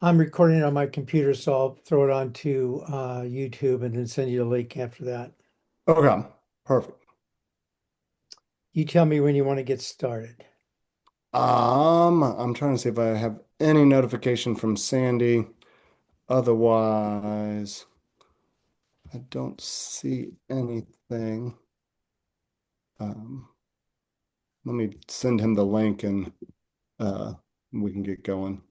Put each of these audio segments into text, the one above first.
I'm recording it on my computer, so I'll throw it onto YouTube and then send you a link after that. Okay, perfect. You tell me when you want to get started. I'm trying to see if I have any notification from Sandy. Otherwise, I don't see anything. Um, Let me send him the link and uh, we can get going.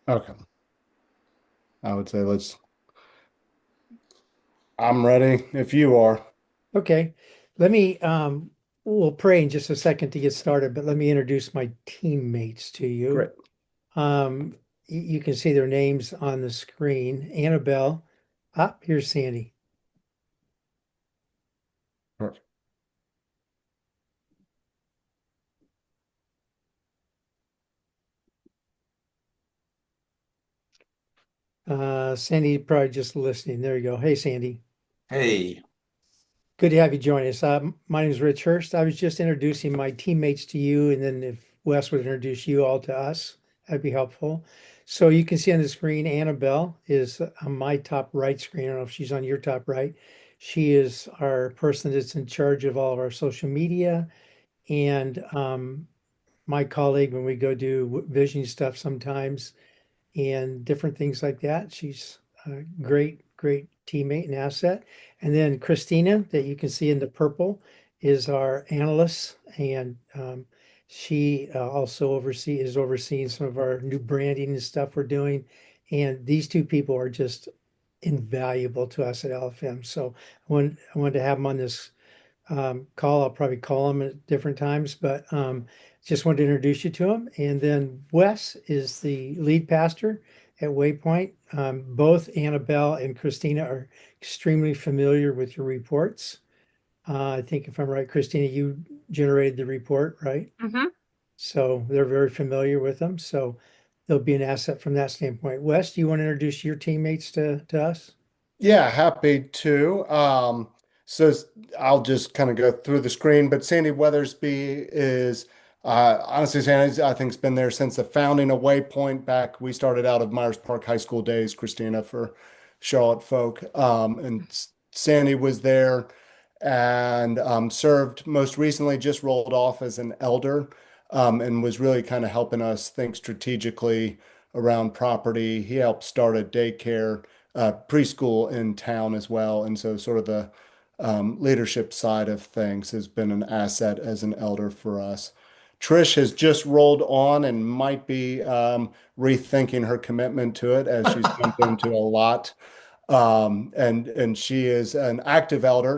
Okay, I would say I'm ready if you are. Okay, let me, we'll pray in just a second to get started, but let me introduce my teammates to you. Great. You can see their names on the screen. Annabelle, here's Sandy. Perfect. Sandy probably just listening. There you go. Hey, Sandy. Hey, Good to have you join us. My name is Rich Hurst. I was just introducing my teammates to you, and then if Wes would introduce you all to us, that'd be helpful. So you can see on the screen, Annabelle is on my top right screen. I don't know if she's on your top right. She is our person that's in charge of all of our social media and my colleague when we go do vision stuff sometimes and different things like that. She's a great teammate and asset. And then Christina, that you can see in the purple, is our analyst, and she also is overseeing some of our new branding and stuff we're doing. And these two people are just invaluable to us at LFM. So I wanted to have them on this call. I'll probably call him at different times, but just wanted to introduce you to him. And then Wes is the lead pastor at Waypoint. Both Annabelle and Christina are extremely familiar with your reports. I think if I'm right, Christina, you generated the report, right? hmm So they're very familiar with them. So they'll be an asset from that standpoint. Wes, do you want to introduce your teammates to us? Yeah, happy to. So I'll just kind of go through the screen, but Sandy Weathersby is honestly, Sandy, I think, has been there since the founding of Waypoint back. We started out of Myers Park High School days, Christina, for Charlotte folk. Sandy was there and served most recently, just rolled off as an elder, and was really kind of helping us think strategically around property. He helped start a daycare preschool in town as well. And so, sort of the leadership side of things has been an asset as an elder for us. Trish has just rolled on and might be rethinking her commitment to it as she's jumped into a lot. And she is an active elder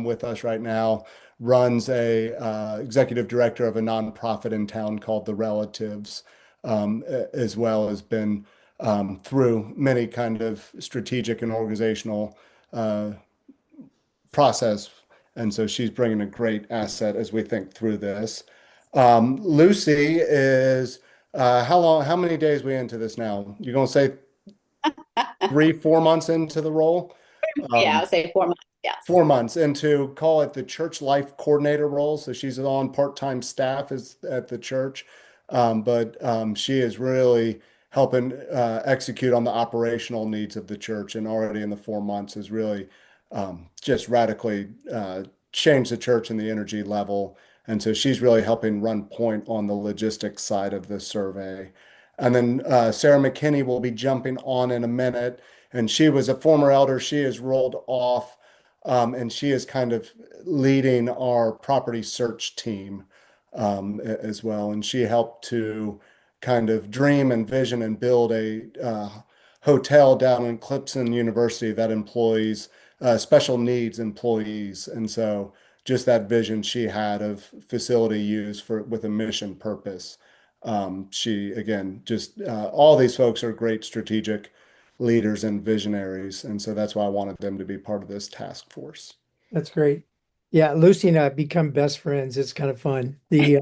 with us right now, runs a executive director of a nonprofit in town called The Relatives, as well as been through many kind of strategic and organizational uh, process. And so she's bringing a great asset as we think through this. Lucy is how many days we into this now? You're going to say 3, 4 months into the role? Yeah, I Um, would say 4 months. Yes. 4 months into call it the church life coordinator role. So she's on part-time staff is at the church. But she is really helping execute on the operational needs of the church and already in the 4 months has really just radically changed the church and the energy level. And so she's really helping run point on the logistics side of the survey. And then Sarah McKinney will be jumping on in a minute. And she was a former elder. She has rolled off and she is kind of leading our property search team as well. And she helped to kind of dream and vision and build a hotel down in Clemson University that employs special needs employees. And so just that vision she had of facility use for with a mission purpose She, again, just all these folks are great strategic leaders and visionaries. And so that's why I wanted them to be part of this task force. That's great. Yeah, Lucy and I have become best friends. It's kind of fun. He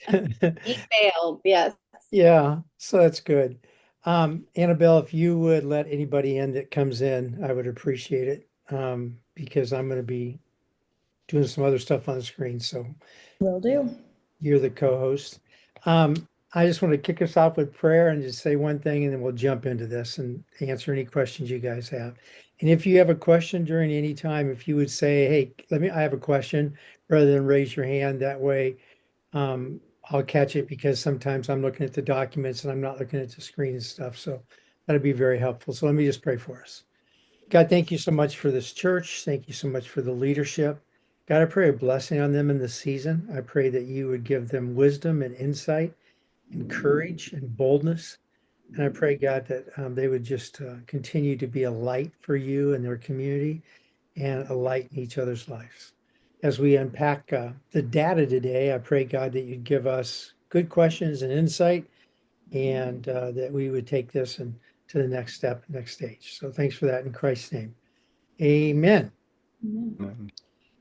failed. Yes. Yeah, so that's good. Annabelle, if you would let anybody in that comes in, I would appreciate it. Because I'm going to be doing some other stuff on the screen. So Will do. you're the co-host. I just want to kick us off with prayer and just say one thing, and then we'll jump into this and answer any questions you guys have. And if you have a question during any time, if you would say, "Hey, I have a question," rather than raise your hand, that way, I'll catch it because sometimes I'm looking at the documents and I'm not looking at the screen and stuff. So that'd be very helpful. So let me just pray for us. God, thank you so much for this church. Thank you so much for the leadership. God, I pray a blessing on them in this season. I pray that you would give them wisdom and insight and courage and boldness. And I pray, God, that they would just continue to be a light for you and their community and a light in each other's lives. As we unpack the data today, I pray, God, that you'd give us good questions and insight and that we would take this and to the next step, next stage. So thanks for that in Christ's name. Amen. Mhm.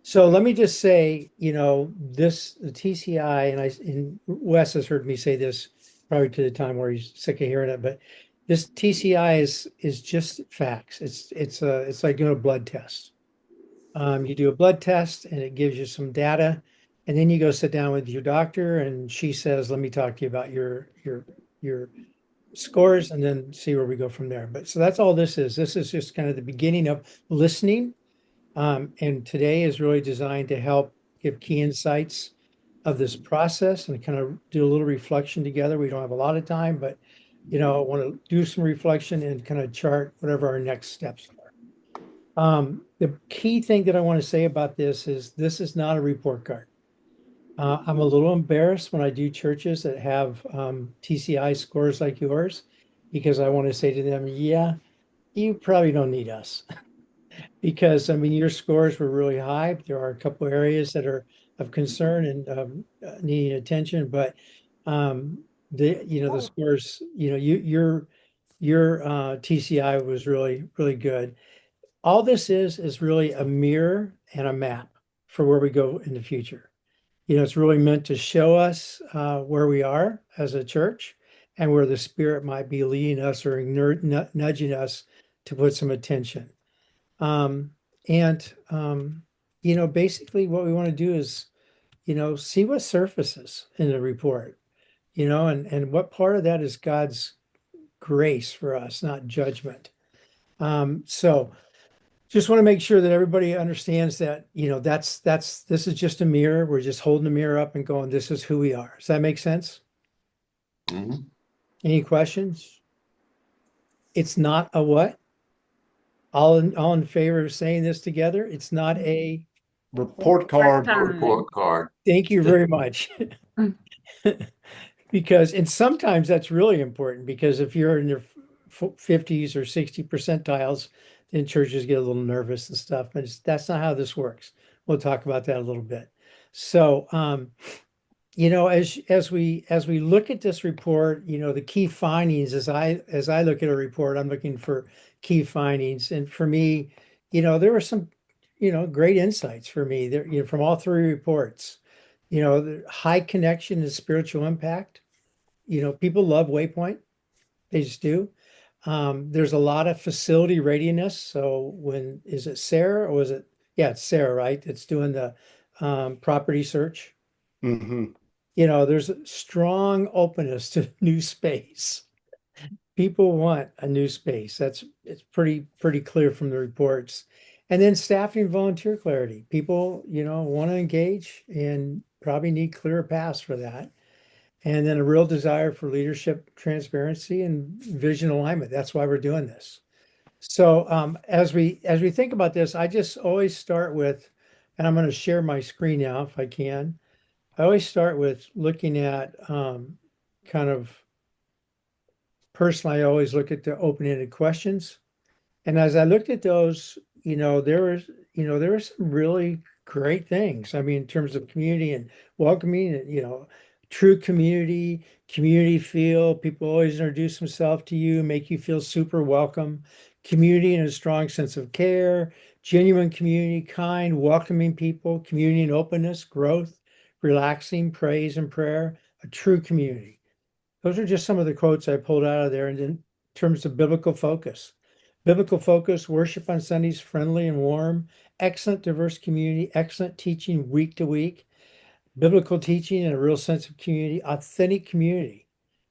So let me just say, the TCI, and Wes has heard me say this probably to the time where he's sick of hearing it, but this TCI is just facts. It's like doing a blood test. You do a blood test and it gives you some data, and then you go sit down with your doctor, and she says, "Let me talk to you about your scores, and then see where we go from there." But so that's all this is. This is just kind of the beginning of listening. And today is really designed to help give key insights of this process and kind of do a little reflection together. We don't have a lot of time, but I want to do some reflection and kind of chart whatever our next steps are. The key thing that I want to say about this is not a report card. I'm a little embarrassed when I do churches that have TCI scores like yours, because I want to say to them, yeah, you probably don't need us. Because I mean, your scores were really high. There are a couple areas that are of concern and needing attention, but um, the scores, your TCI was really really good. All this is really a mirror and a map for where we go in the future. It's really meant to show us where we are as a church and where the Spirit might be leading us or nudging us to put some attention. Um, and basically what we want to do is, see what surfaces in the report, and what part of that is God's grace for us, not judgment. So just want to make sure that everybody understands that, this is just a mirror. We're just holding the mirror up and going, this is who we are. Does that make sense? Mhm. Any questions? It's not a what? All in favor of saying this together? It's not a Report card. Report card. thank you very much. Because, and sometimes that's really important, because if you're in your 50s or 60 percentiles, then churches get a little nervous and stuff, but that's not how this works. We'll talk about that a little bit. So, as we look at this report, the key findings, as I look at a report, I'm looking for key findings. And for me, there were some, great insights for me there, from all three reports. The high connection and spiritual impact. People love Waypoint. They just do. There's a lot of facility readiness. So is it Sarah or was it? Yeah, it's Sarah, right? It's doing the property search. Hmm. There's a strong openness to new space. People want a new space. It's pretty clear from the reports. And then staffing and volunteer clarity. People, want to engage and probably need clearer paths for that. And then a real desire for leadership, transparency, and vision alignment. That's why we're doing this. So as we think about this, I just always start with, and I'm going to share my screen now if I can. I always start with looking at kind of personally, I always look at the open-ended questions. And as I looked at those, there were some really great things. I mean, in terms of community and welcoming, true community, community feel. People always introduce themselves to you, make you feel super welcome. Community and a strong sense of care, genuine community, kind, welcoming people, community and openness, growth, relaxing, praise and prayer, a true community. Those are just some of the quotes I pulled out of there. And in terms of biblical focus, worship on Sundays, friendly and warm, excellent diverse community, excellent teaching week to week, biblical teaching and a real sense of community,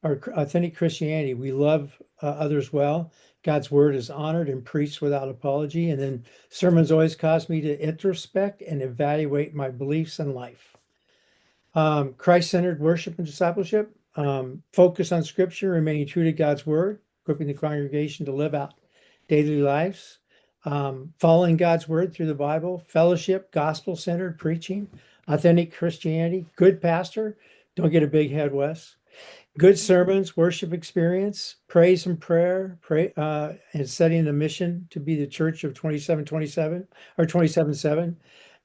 or authentic Christianity. We love others well. God's word is honored and preached without apology. And then sermons always cause me to introspect and evaluate my beliefs and life. Christ-centered worship and discipleship, focus on scripture, remaining true to God's word, equipping the congregation to live out daily lives, following God's word through the Bible, fellowship, gospel-centered preaching, authentic Christianity, good pastor, don't get a big head, Wes. Good sermons, worship experience, praise and prayer, and setting the mission to be the church of 2727 or 27/7.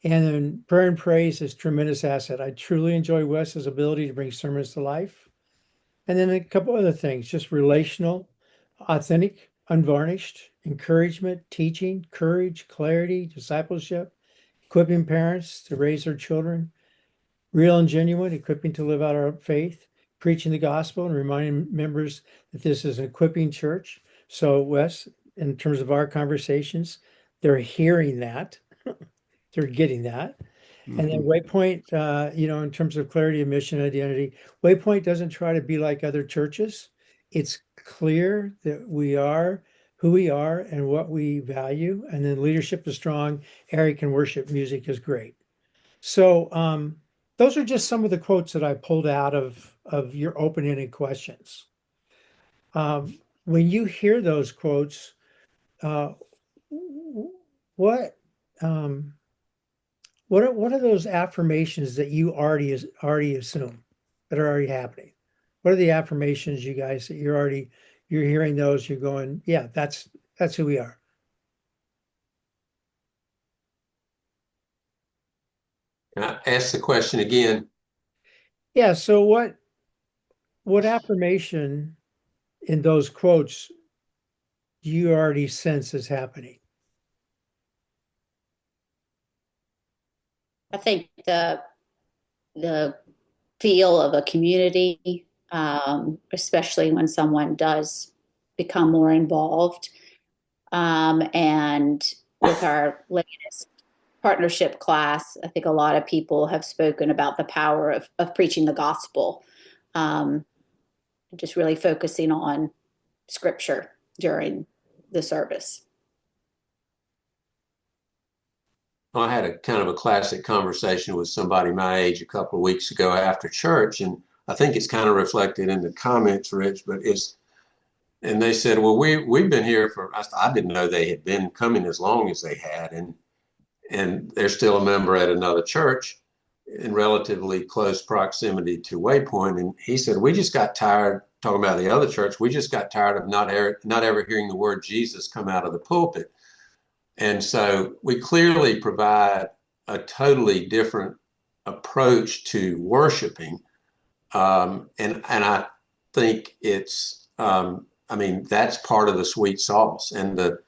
And then prayer and praise is tremendous asset. I truly enjoy Wes's ability to bring sermons to life. And then a couple other things, just relational, authentic, unvarnished, encouragement, teaching, courage, clarity, discipleship, equipping parents to raise their children, real and genuine, equipping to live out our faith, preaching the gospel and reminding members that this is an equipping church. So, Wes, in terms of our conversations, they're hearing that, they're getting that. And then Waypoint, in terms of clarity of mission identity, Waypoint doesn't try to be like other churches. It's clear that we are who we are and what we value. And then leadership is strong. Eric and worship music is great. So those are just some of the quotes that I pulled out of your open-ended questions. When you hear those quotes, uh, what what are those affirmations that you already assume that are already happening? What are the affirmations, you guys, that you're hearing those, you're going, yeah, that's who we are. Can I ask the question again? Yeah, so what affirmation in those quotes do you already sense is happening? I think the feel of a community, especially when someone does become more involved. And with our latest partnership class, I think a lot of people have spoken about the power of preaching the gospel, just really focusing on scripture during the service. I had a kind of a classic conversation with somebody my age a couple of weeks ago after church, and I think it's kind of reflected in the comments, Rich, and they said, well, we've been here I didn't know they had been coming as long as they had, and they're still a member at another church in relatively close proximity to Waypoint. And he said, we just got tired, talking about the other church, we just got tired of not ever hearing the word Jesus come out of the pulpit. And so we clearly provide a totally different approach to worshiping. And I think that's part of the sweet sauce and the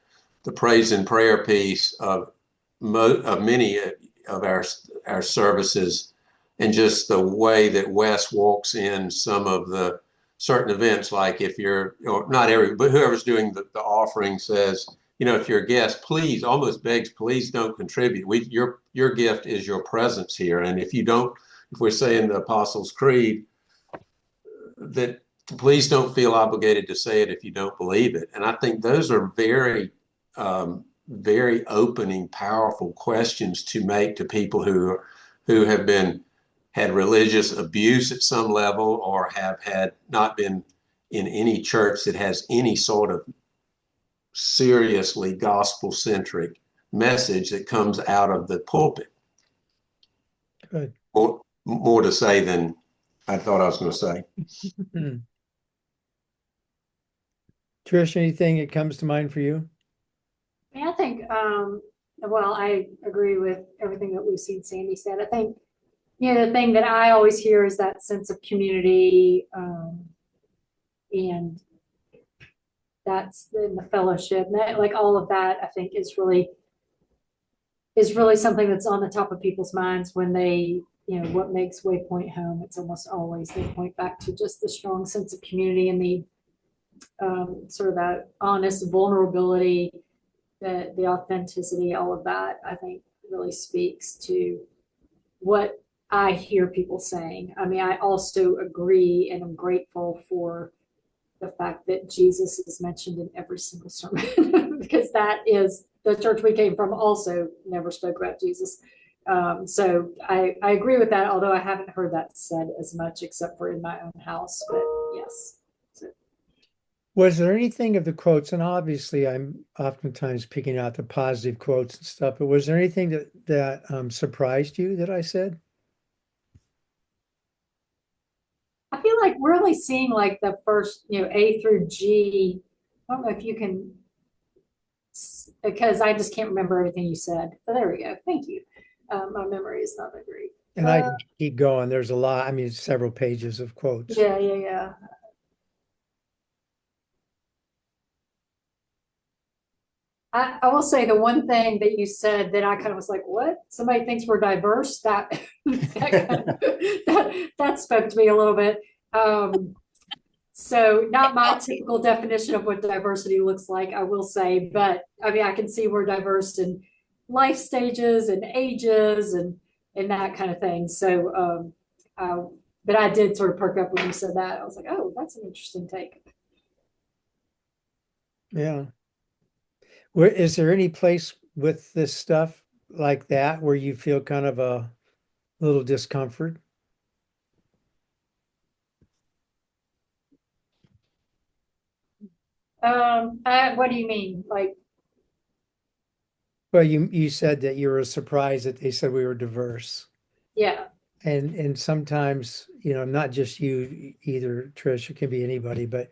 praise and prayer piece of many of our services, and just the way that Wes walks in some of the certain events, like if you're, or not every, but whoever's doing the offering says, if you're a guest, please, almost begs, please don't contribute. Your gift is your presence here. And if we're saying the Apostles' Creed, that please don't feel obligated to say it if you don't believe it. And I think those are very, very opening, powerful questions to make to people who have had religious abuse at some level, or have had not been in any church that has any sort of seriously gospel-centric message that comes out of the pulpit. Good. More to say than I thought I was going to say. Trish, anything that comes to mind for you? Yeah, I think, well, I agree with everything that we've seen Sandy said. I think the thing that I always hear is that sense of community, and that's in the fellowship, and that, like all of that, I think is really something that's on the top of people's minds when they, what makes Waypoint home. It's almost always they point back to just the strong sense of community and the sort of that honest vulnerability, the authenticity, all of that, I think really speaks to what I hear people saying. I mean, I also agree and I'm grateful for the fact that Jesus is mentioned in every single sermon because that is the church we came from also never spoke about Jesus. So I agree with that, although I haven't heard that said as much except for in my own house, but yes. So. Was there anything of the quotes, and obviously I'm oftentimes picking out the positive quotes and stuff, but was there anything that surprised you that I said? I feel like we're only seeing like the first, A through G. I don't know if you can, because I just can't remember everything you said. But there we go. Thank you. My memory is not that great. And I can keep going. There's a lot. I mean, several pages of quotes. Yeah. I will say the one thing that you said that I kind of was like, what? Somebody thinks we're diverse? That that spoke to me a little bit. So not my typical definition of what diversity looks like, I will say, but I mean, I can see we're diverse in life stages and ages and that kind of thing. So, but I did sort of perk up when you said that. I was like, oh, that's an interesting take. Yeah. Where is there any place with this stuff like that where you feel kind of a little discomfort? What do you mean? Like, Well, you said that you were surprised that they said we were diverse. yeah. And sometimes, not just you either, Trish, it can be anybody, but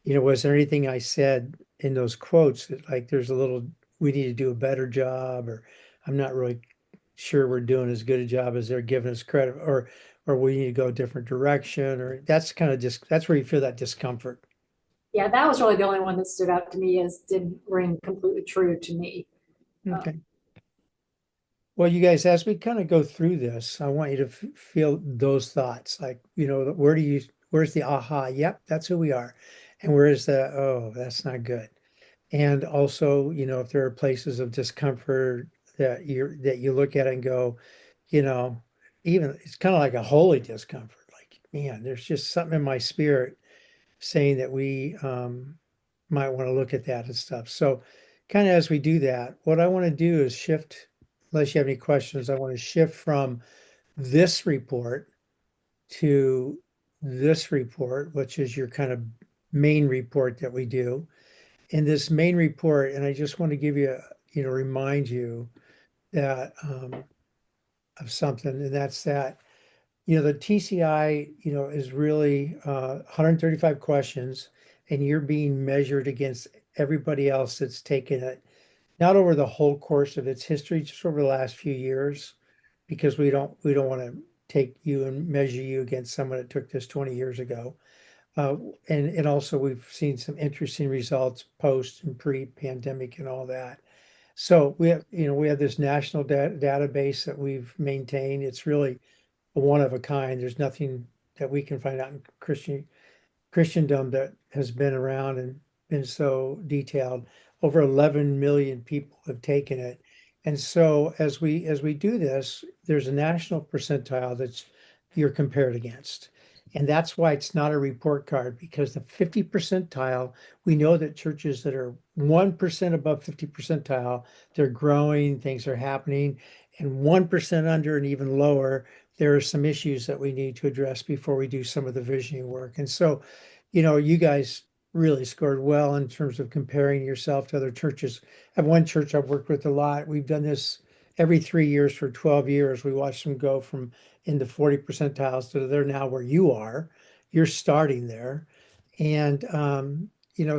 was there anything I said in those quotes that like there's a little we need to do a better job, or I'm not really sure we're doing as good a job as they're giving us credit, or we need to go a different direction, or that's kind of just that's where you feel that discomfort. Yeah, that was really the only one that stood out to me as didn't ring completely true to me. Okay. Well, you guys, as we kind of go through this, I want you to feel those thoughts. Like, where's the aha? Yep, that's who we are. And where's the, oh, that's not good. And also, if there are places of discomfort that you look at and go, you know, even it's kind of like a holy discomfort. Like, man, there's just something in my spirit saying that we might want to look at that and stuff. So, kind of as we do that, what I want to do is shift, unless you have any questions, I want to shift from this report to this report, which is your kind of main report that we do. In this main report, and I just want to give you, remind you that of something, and that's that the TCI, is really 135 questions, and you're being measured against everybody else that's taken it, not over the whole course of its history, just over the last few years, because we don't want to take you and measure you against someone that took this 20 years ago. And also we've seen some interesting results post and pre-pandemic and all that. So we have this national database that we've maintained. It's really one of a kind. There's nothing that we can find out in Christendom that has been around and been so detailed. Over 11 million people have taken it. And so as we do this, there's a national percentile that's you're compared against. And that's why it's not a report card, because the 50 percentile, we know that churches that are 1% above 50 percentile, they're growing, things are happening, and 1% under and even lower, there are some issues that we need to address before we do some of the visioning work. And so, you guys really scored well in terms of comparing yourself to other churches. I have one church I've worked with a lot. We've done this every 3 years for 12 years. We watched them go from in the 40 percentiles to they're now where you are. You're starting there. And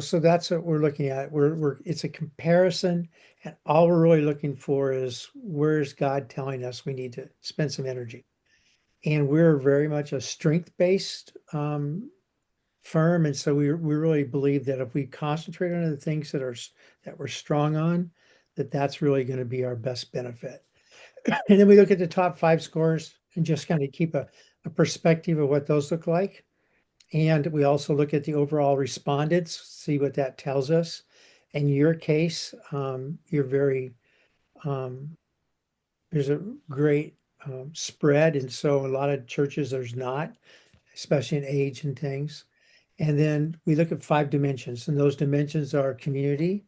so that's what we're looking at. It's a comparison, and all we're really looking for is where's God telling us we need to spend some energy. And we're very much a strength-based firm. And so we really believe that if we concentrate on the things that we're strong on, that's really going to be our best benefit. And then we look at the top 5 scores and just kind of keep a perspective of what those look like. And we also look at the overall respondents, see what that tells us. In your case, you're very, um, there's a great spread. And so a lot of churches, there's not, especially in age and things. And then we look at 5 dimensions, and those dimensions are community,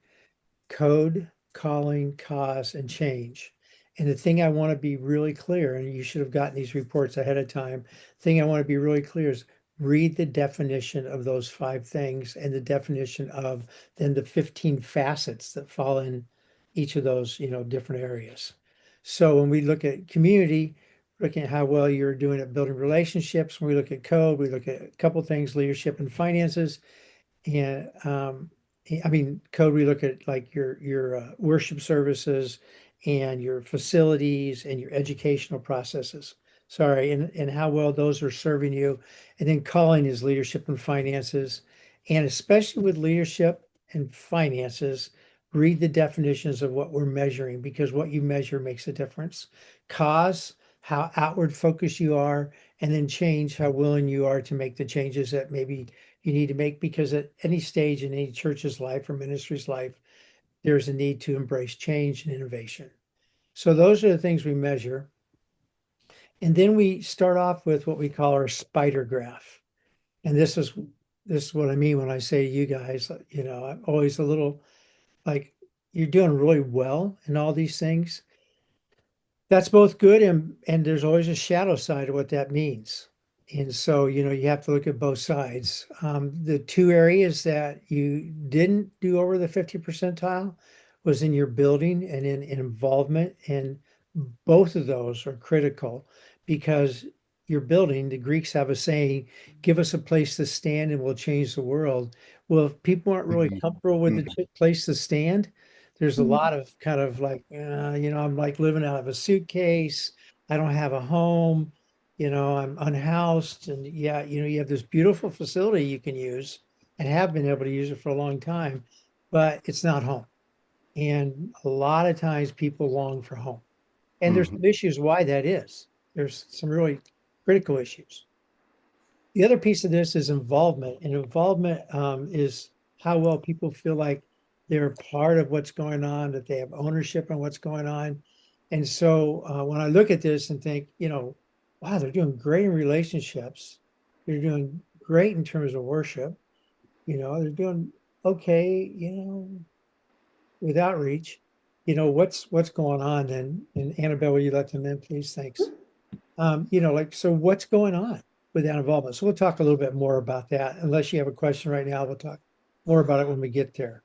code, calling, cause, and change. And the thing I want to be really clear, and you should have gotten these reports ahead of time, the thing I want to be really clear is read the definition of those 5 things and the definition of then the 15 facets that fall in each of those, different areas. So when we look at community, looking at how well you're doing at building relationships, when we look at code, we look at a couple things, leadership and finances. And I mean, code, we look at like your worship services and your facilities and your educational processes. Sorry, and how well those are serving you. And then calling is leadership and finances. And especially with leadership and finances, read the definitions of what we're measuring because what you measure makes a difference. Cause, how outward focused you are, and then change, how willing you are to make the changes that maybe you need to make, because at any stage in any church's life or ministry's life, there's a need to embrace change and innovation. So those are the things we measure. And then we start off with what we call our spider graph. And this is what I mean when I say to you guys, I'm always a little like, you're doing really well in all these things. That's both good and there's always a shadow side of what that means. And so, you have to look at both sides. The 2 areas that you didn't do over the 50 percentile was in your building and in involvement. And both of those are critical because your building, the Greeks have a saying, give us a place to stand and we'll change the world. Well, if people aren't really comfortable with the place to stand, there's a lot of kind of like, I'm like living out of a suitcase. I don't have a home, I'm unhoused. And yeah, you have this beautiful facility you can use and have been able to use it for a long time, but it's not home. And a lot of times people long for home. And there's some issues why that is. There's some really critical issues. The other piece of this is involvement, and involvement is how well people feel like they're part of what's going on, that they have ownership on what's going on. And so when I look at this and think, wow, they're doing great in relationships, they're doing great in terms of worship, they're doing okay, with outreach, what's going on. And Annabelle, will you let them in, please? Thanks. So what's going on with that involvement? So we'll talk a little bit more about that. Unless you have a question right now, we'll talk more about it when we get there.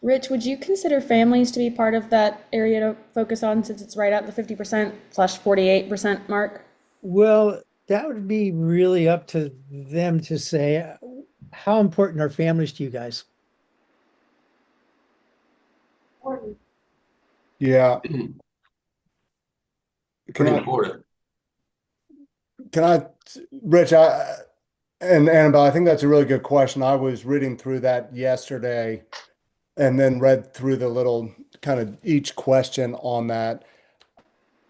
Rich, would you consider families to be part of that area to focus on since it's right at the 50%/48% mark? Well, that would be really up to them to say, how important are families to you guys? Important. Yeah. Pretty important. Rich, and Annabelle, I think that's a really good question. I was reading through that yesterday and then read through the little kind of each question on that.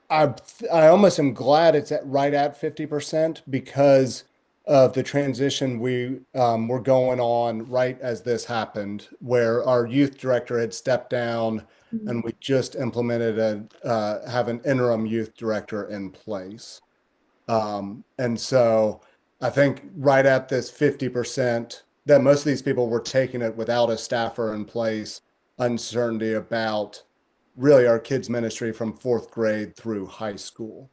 I almost am glad it's right at 50% because of the transition we were going on right as this happened, where our youth director had stepped down and we just implemented have an interim youth director in place. And so I think right at this 50% that most of these people were taking it without a staffer in place, uncertainty about really our kids ministry from 4th grade through high school.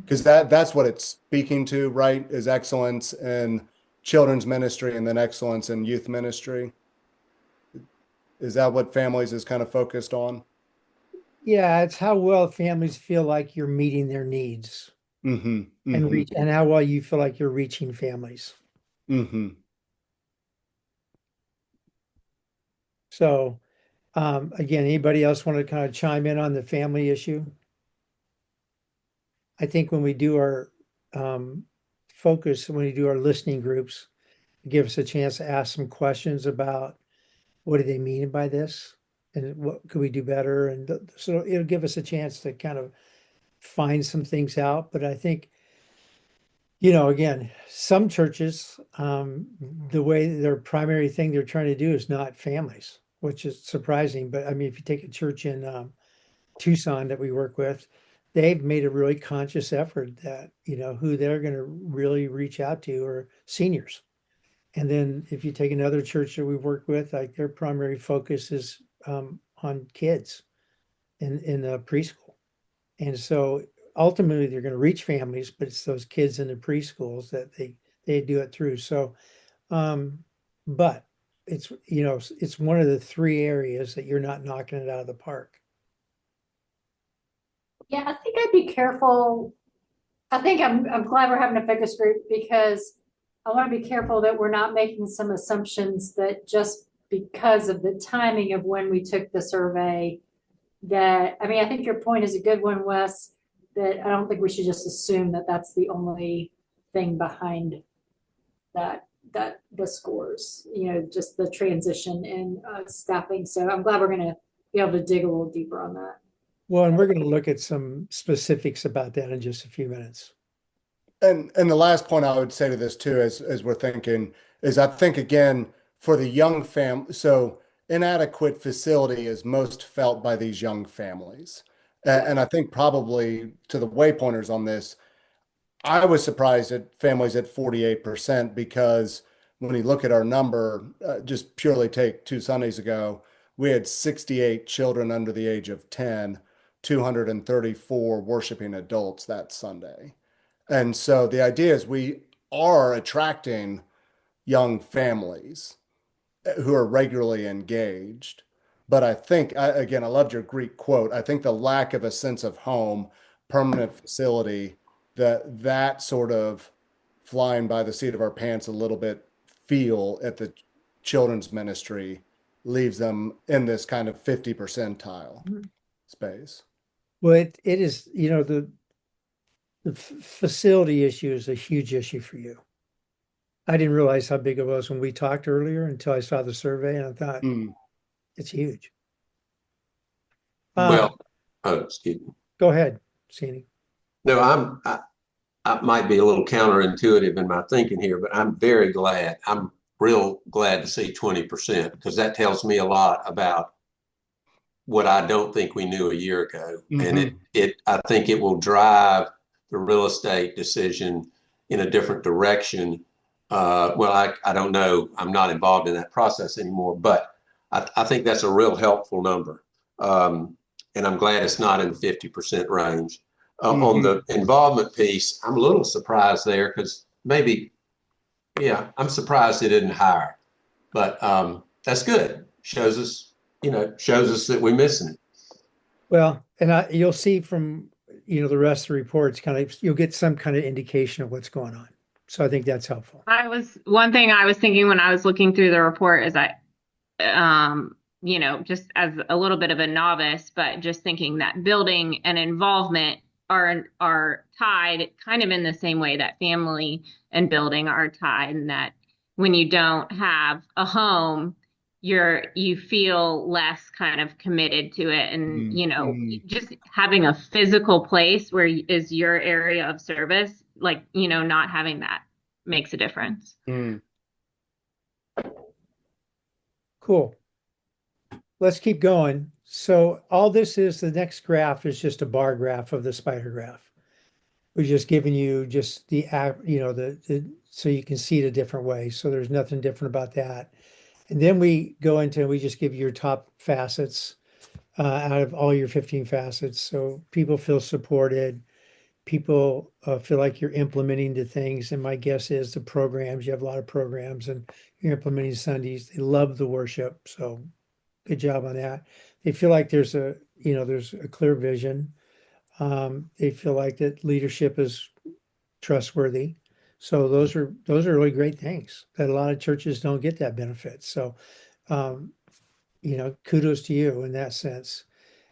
Because that's what it's speaking to, right? Is excellence in children's ministry and then excellence in youth ministry. Is that what families is kind of focused on? Yeah, it's how well families feel like you're meeting their needs and how well you feel like you're reaching families. So again, anybody else want to kind of chime in on the family issue? I think when we do our focus when we do our listening groups, give us a chance to ask some questions about what do they mean by this and what could we do better. And so it'll give us a chance to kind of find some things out. But I think, again, some churches, the way their primary thing they're trying to do is not families, which is surprising. But I mean, if you take a church in Tucson that we work with, they've made a really conscious effort that, who they're going to really reach out to are seniors. And then if you take another church that we work with, like their primary focus is on kids in the preschool. And so ultimately they're going to reach families, but it's those kids in the preschools that they do it through. So, but it's one of the three areas that you're not knocking it out of the park. Yeah, I think I'd be careful. I think I'm glad we're having a focus group because I want to be careful that we're not making some assumptions that just because of the timing of when we took the survey, I think your point is a good one, Wes, that I don't think we should just assume that that's the only thing behind that the scores, just the transition in staffing. So I'm glad we're going to be able to dig a little deeper on that. Well, and we're going to look at some specifics about that in just a few minutes. And the last point I would say to this too, as we're thinking, is I think again for the young so inadequate facility is most felt by these young families. And I think probably to the waypointers on this, I was surprised at families at 48% because when you look at our number, just purely take 2 Sundays ago, we had 68 children under the age of 10, 234 worshiping adults that Sunday. And so the idea is we are attracting young families who are regularly engaged. But I think, again, I loved your Greek quote. I think the lack of a sense of home, permanent facility, that sort of flying by the seat of our pants a little bit feel at the children's ministry leaves them in this kind of 50 percentile space. Well, it is, the facility issue is a huge issue for you. I didn't realize how big it was when we talked earlier until I saw the survey and I thought it's huge. Well, excuse me. Go ahead, Sini. No, I might be a little counterintuitive in my thinking here, but I'm very glad. I'm real glad to see 20% because that tells me a lot about what I don't think we knew a year ago. And I think it will drive the real estate decision in a different direction. Well, I don't know. I'm not involved in that process anymore, but I think that's a real helpful number. And I'm glad it's not in the 50% range. On the involvement piece, I'm a little surprised there because maybe, I'm surprised they didn't hire, but that's good. Shows us that we're missing it. Well, and you'll see from, the rest of the reports, you'll get some kind of indication of what's going on. So I think that's helpful. One thing I was thinking when I was looking through the report is just as a little bit of a novice, but just thinking that building and involvement are tied kind of in the same way that family and building are tied, and that when you don't have a home, you feel less kind of committed to it. And, just having a physical place where is your area of service, like, not having that makes a difference. Cool. Let's keep going. So all this is, the next graph is just a bar graph of the spider graph. We're just giving you just so you can see it a different way. So there's nothing different about that. And then we just give you your top facets out of all your 15 facets. So people feel supported. People feel like you're implementing the things. And my guess is the programs, you have a lot of programs and you're implementing Sundays. They love the worship. So good job on that. They feel like there's a clear vision. They feel like that leadership is trustworthy. So those are really great things that a lot of churches don't get that benefit. So, kudos to you in that sense.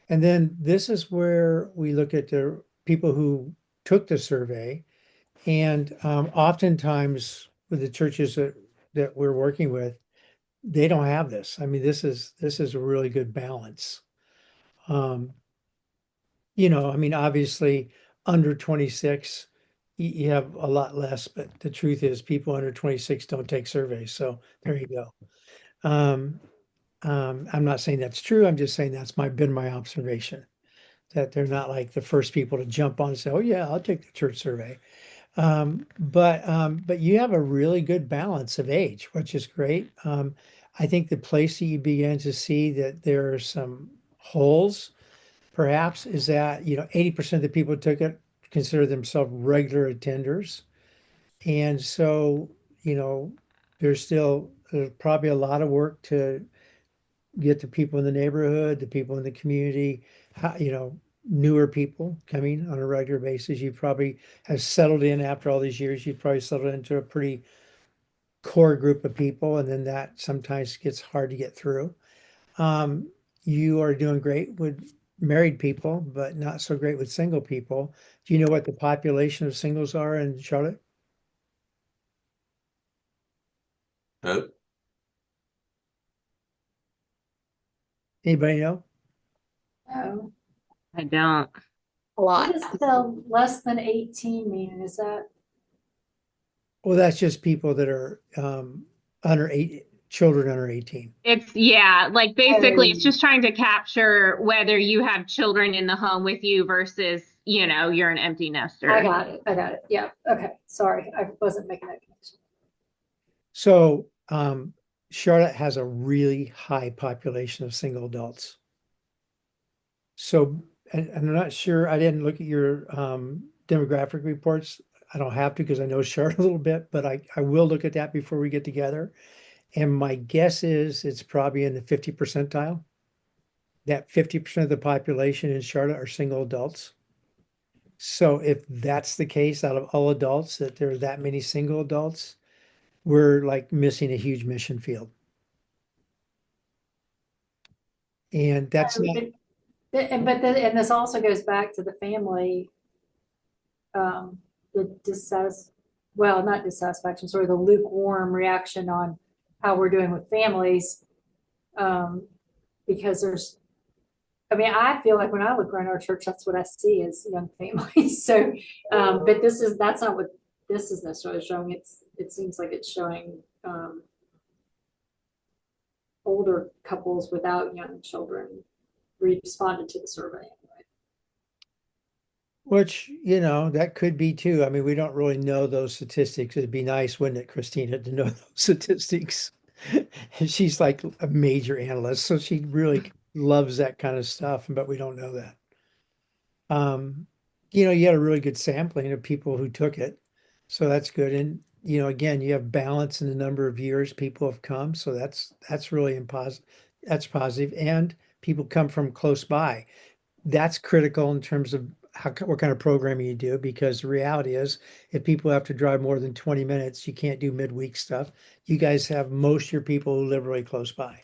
And then this is where we look at the people who took the survey. And oftentimes with the churches that we're working with, they don't have this. I mean, this is a really good balance. Um, I mean, obviously under 26, you have a lot less, but the truth is people under 26 don't take surveys. So there you go. Um, I'm not saying that's true. I'm just saying that's been my observation, that they're not like the first people to jump on and say, "Oh yeah, I'll take the church survey." But you have a really good balance of age, which is great. I think the place that you begin to see that there are some holes, perhaps, is that 80% of the people who took it consider themselves regular attenders, and so there's probably a lot of work to get the people in the neighborhood, the people in the community, newer people coming on a regular basis. You probably have settled in after all these years. You've probably settled into a pretty core group of people, and then that sometimes gets hard to get through. Um, you are doing great with married people, but not so great with single people. Do you know what the population of singles are in Charlotte? Oh, Anybody know? Oh, I don't. A lot. what does the less than 18 mean? Is that, Well, that's just people that are children under 18. Yeah, like basically it's Oh. just trying to capture whether you have children in the home with you versus, you're an empty I nester. got it. I got it. Yeah. Okay. Sorry. I wasn't making that connection. So Charlotte has a really high population of single adults. So, and I'm not sure, I didn't look at your demographic reports. I don't have to because I know Charlotte a little bit, but I will look at that before we get together. And my guess is it's probably in the 50 percentile. That 50% of the population in Charlotte are single adults. So if that's the case, out of all adults, that there are that many single adults, we're like missing a huge mission field. And that's not, And this also goes back to the family, the well, not dissatisfaction, sort of the lukewarm reaction on how we're doing with families. Because I feel like when I look around our church, that's what I see is young families. So, but that's not what this is necessarily showing. It seems like it's showing, older couples without young children responded to the survey anyway. which, that could be too. I mean, we don't really know those statistics. It'd be nice, wouldn't it, Christina, to know those statistics? She's like a major analyst, so she really loves that kind of stuff, but we don't know that. You had a really good sampling of people who took it, so that's good. And again, you have balance in the number of years people have come, so that's really that's positive. And people come from close by. That's critical in terms of what kind of programming you do, because the reality is if people have to drive more than 20 minutes, you can't do midweek stuff. You guys have most of your people who live really close by.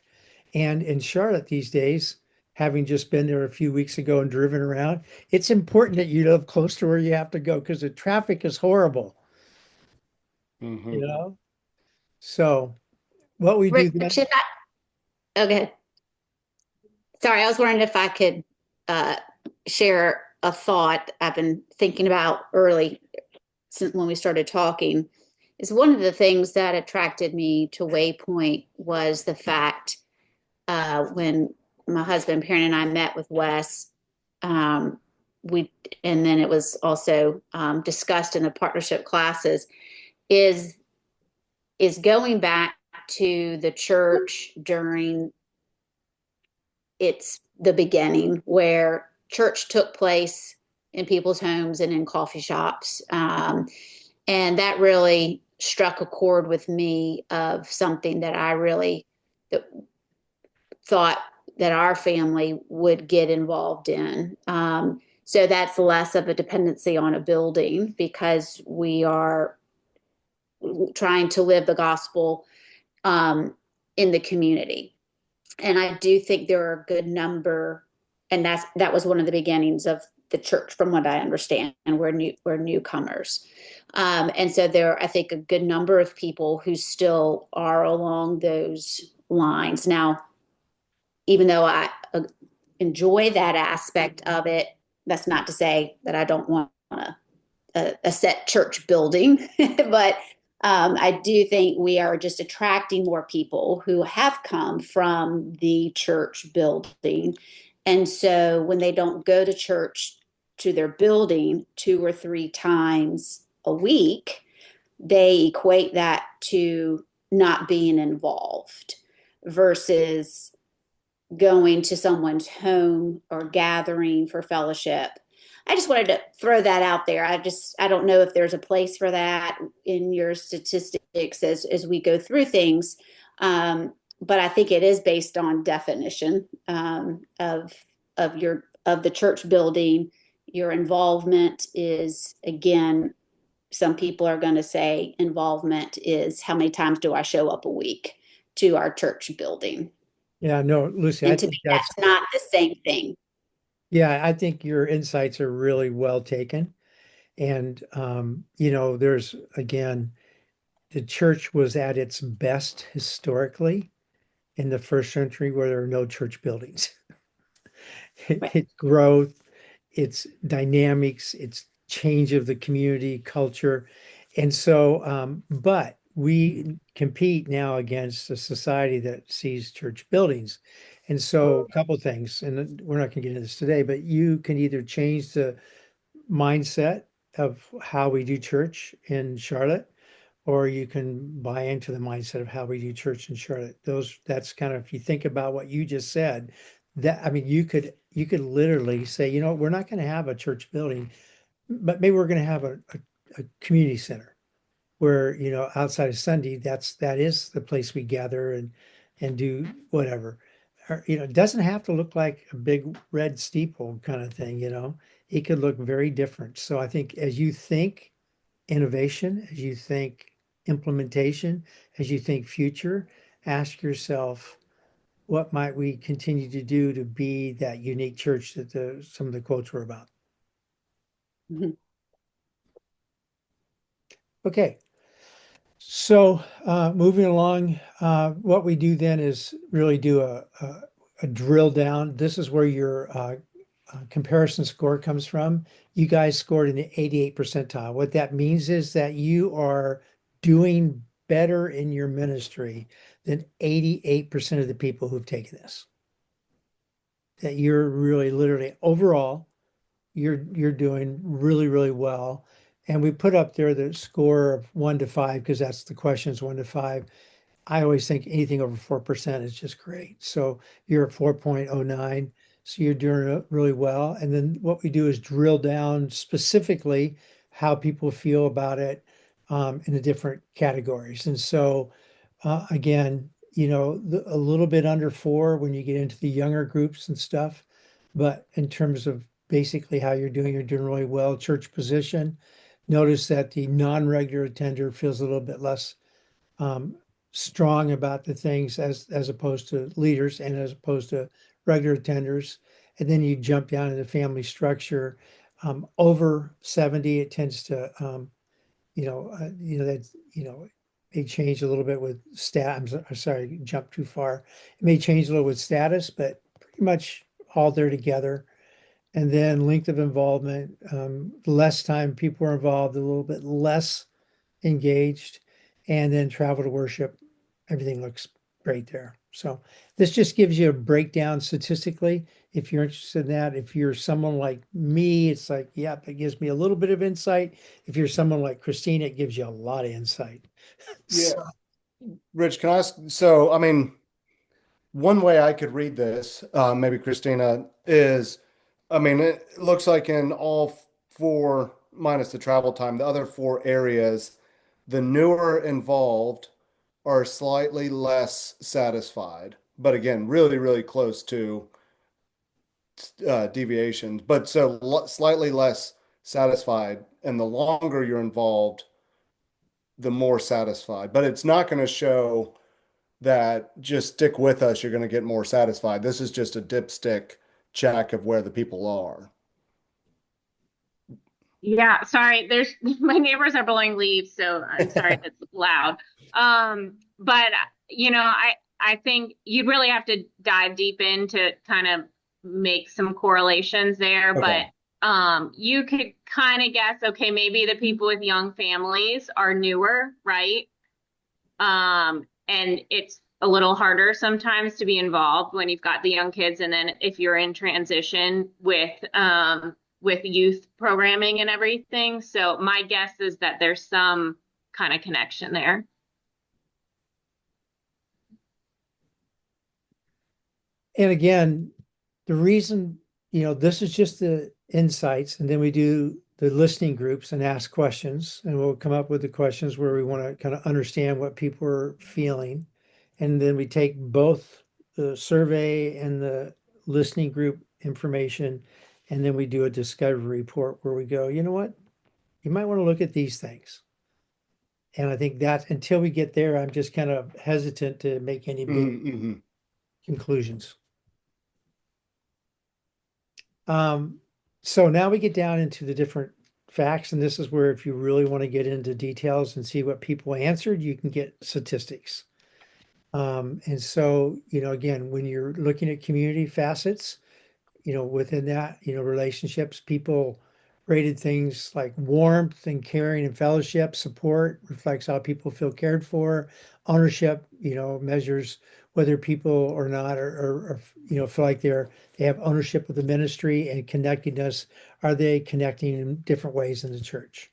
And in Charlotte these days, having just been there a few weeks ago and driven around, it's important that you live close to where you have to go because the traffic is horrible, Mhm. you know? So what we do then, Rich, okay. Sorry, I was wondering if I could share a thought I've been thinking about early since when we started talking. Is one of the things that attracted me to Waypoint was the fact when my husband, Perrin, and I met with Wes, um, and then it was also discussed in the partnership classes, is going back to the church during the beginning, where church took place in people's homes and in coffee shops. And that really struck a chord with me of something that I really thought that our family would get involved in. So that's less of a dependency on a building because we are trying to live the gospel in the community. And I do think there are a good number, and that was one of the beginnings of the church, from what I understand, and we're newcomers. And so there are, I think, a good number of people who still are along those lines. Now, even though I enjoy that aspect of it, that's not to say that I don't want a set church building, but I do think we are just attracting more people who have come from the church building. And so when they don't go to church, to their building 2 or 3 times a week, they equate that to not being involved versus going to someone's home or gathering for fellowship. I just wanted to throw that out there. I don't know if there's a place for that in your statistics as we go through things. But I think it is based on definition of the church building. Your involvement is, again, some people are going to say involvement is how many times do I show up a week to our church building? Yeah, no, Lucy, I And to think me, that's not the same thing. yeah, I think your insights are really well taken. And, there's, again, the church was at its best historically in the first century where there are no church buildings. Right. Its growth, its dynamics, its change of the community culture. And so, but we compete now against a society that sees church buildings. And so, a couple things, and we're not going to get into this today, but you can either change the mindset of how we do church in Charlotte, or you can buy into the mindset of how we do church in Charlotte. That's kind of, if you think about what you just said, that, I mean, you could literally say, we're not going to have a church building, but maybe we're going to have a community center where, outside of Sunday, that is the place we gather and do whatever. Or, it doesn't have to look like a big red steeple kind of thing, it could look very different. So I think as you think innovation, as you think implementation, as you think future, ask yourself, what might we continue to do to be that unique church that some of the quotes were about? Mhm. Okay. So moving along, what we do then is really do a drill down. This is where your comparison score comes from. You guys scored in the 88th percentile. What that means is that you are doing better in your ministry than 88% of the people who've taken this. That you're really literally overall, you're doing really, really well. And we put up there the score of 1 to 5 because that's the questions, 1 to 5. I always think anything over 4% is just great. So you're at 4.09. So you're doing really well. And then what we do is drill down specifically how people feel about it in the different categories. And so again, a little bit under 4 when you get into the younger groups and stuff. But in terms of basically how you're doing really well. Church position. Notice that the non-regular attender feels a little bit less um, strong about the things as opposed to leaders and as opposed to regular attenders. And then you jump down into family structure. Over 70, it tends to, may change a little bit with I'm sorry, jump too far. It may change a little with status, but pretty much all there together. And then length of involvement, less time people are involved, a little bit less engaged, and then travel to worship. Everything looks great there. So this just gives you a breakdown statistically. If you're interested in that, if you're someone like me, it's like, yep, it gives me a little bit of insight. If you're someone like Christina, it gives you a lot of insight. Yeah. So, Rich, can I ask? So, I mean, one way I could read this, maybe Christina, is, I mean, it looks like in all four, minus the travel time, the other four areas, the newer involved are slightly less satisfied, but again, really, really close to deviations. But so slightly less satisfied, and the longer you're involved, the more satisfied. But it's not going to show that just stick with us, you're going to get more satisfied. This is just a dipstick check of where the people are. Yeah, sorry. There's my neighbors are blowing leaves, so I'm sorry if it's loud. But I think you'd really have to dive deep in to kind of make some correlations there. Okay. But you could kind of guess, okay, maybe the people with young families are newer, right? And it's a little harder sometimes to be involved when you've got the young kids, and then if you're in transition with youth programming and everything. So my guess is that there's some kind of connection there. And again, the reason, this is just the insights, and then we do the listening groups and ask questions, and we'll come up with the questions where we want to kind of understand what people are feeling. And then we take both the survey and the listening group information, and then we do a discovery report where we go, you know what? You might want to look at these things. And I think that until we get there, I'm just kind of hesitant to make any big Mm-hmm. conclusions. So now we get down into the different facts, and this is where if you really want to get into details and see what people answered, you can get statistics. And so, again, when you're looking at community facets, within that, relationships, people rated things like warmth and caring and fellowship. Support reflects how people feel cared for. Ownership, measures whether people or not or feel like they have ownership of the ministry. And connectedness, are they connecting in different ways in the church?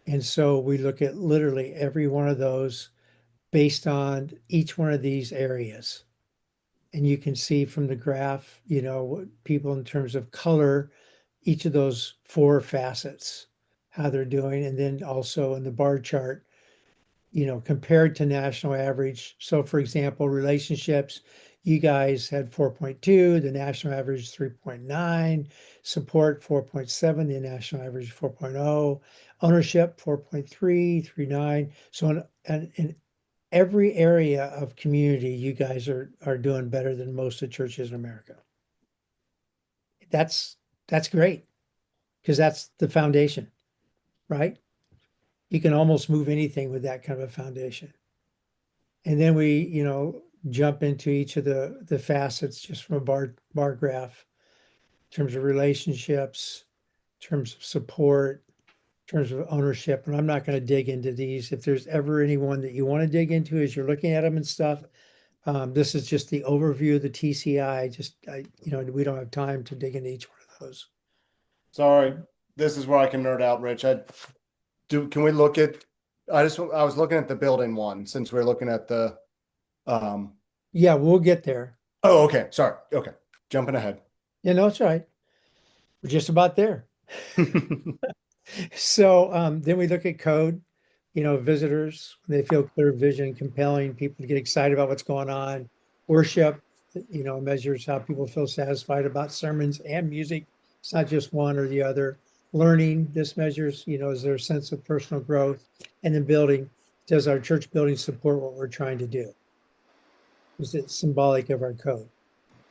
And so we look at literally every one of those based on each one of these areas. And you can see from the graph, what people in terms of color, each of those four facets, how they're doing. And then also in the bar chart, compared to national average. So for example, relationships, you guys had 4.2, the national average is 3.9, support 4.7, the national average is 4.0, ownership 4.3, 3.9. So in every area of community, you guys are doing better than most of the churches in America. That's great because that's the foundation, right? You can almost move anything with that kind of a foundation. And then we, jump into each of the facets just from a bar graph in terms of relationships, in terms of support, in terms of ownership. And I'm not going to dig into these. If there's ever anyone that you want to dig into as you're looking at them and stuff, this is just the overview of the TCI. We don't have time to dig into each one of those. Sorry, this is where I can nerd out, Rich. Can we look at, I was looking at the building one since we're looking at the, Yeah, we'll get there. oh, okay. Sorry. Okay. Jumping ahead. No, it's all right. We're just about there. So then we look at code, visitors, they feel clear vision, compelling, people get excited about what's going on. Worship, measures how people feel satisfied about sermons and music. It's not just one or the other. Learning, this measures, is there a sense of personal growth? And then building, does our church building support what we're trying to do? Is it symbolic of our code?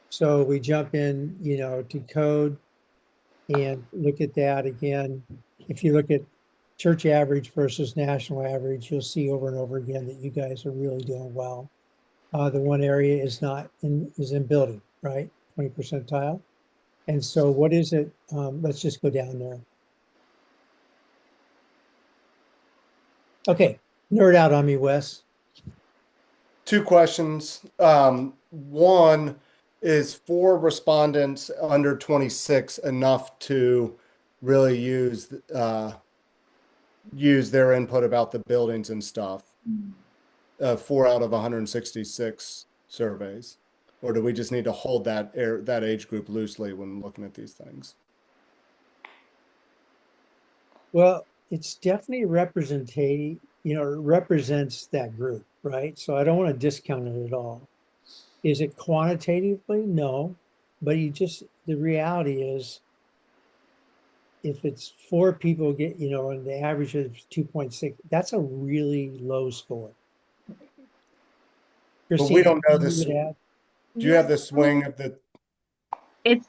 So we jump in, to code and look at that again. If you look at church average versus national average, you'll see over and over again that you guys are really doing well. The one area is in building, right? 20 percentile. And so what is it? Let's just go down there. Okay, nerd out on me, Wes. Two questions. One, is 4 respondents under 26 enough to really use their input about the buildings and stuff? 4 out of 166 surveys, or do we just need to hold that age group loosely when looking at these things? Well, it's definitely representative, it represents that group, right? So I don't want to discount it at all. Is it quantitatively? No, but the reality is if it's 4 people get, and the average is 2.6, that's a really low score. But we Christine, don't know anything this. you would add? Do you have the swing of the? It's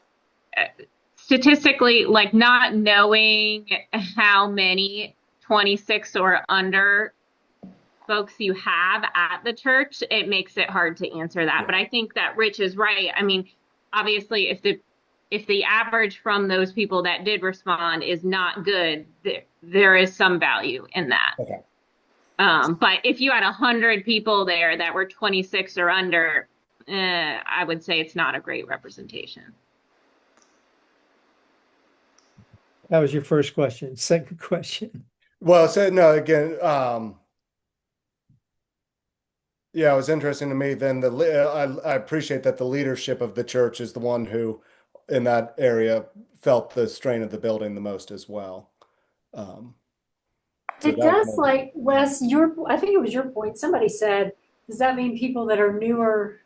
statistically, like not knowing how many 26 or under folks you have at the church, it makes it hard to answer that. But I think that Rich is right. I mean, obviously, if the average from those people that did respond is not good, there is some value in that. Okay. But if you had 100 people there that were 26 or under, I would say it's not a great representation. That was your first question. Second question. Well, so no, again, yeah, it was interesting to me. Then I appreciate that the leadership of the church is the one who, in that area, felt the strain of the building the most as well. So It does, like, Wes, I think it was your point. Somebody said, does that mean people that are newer?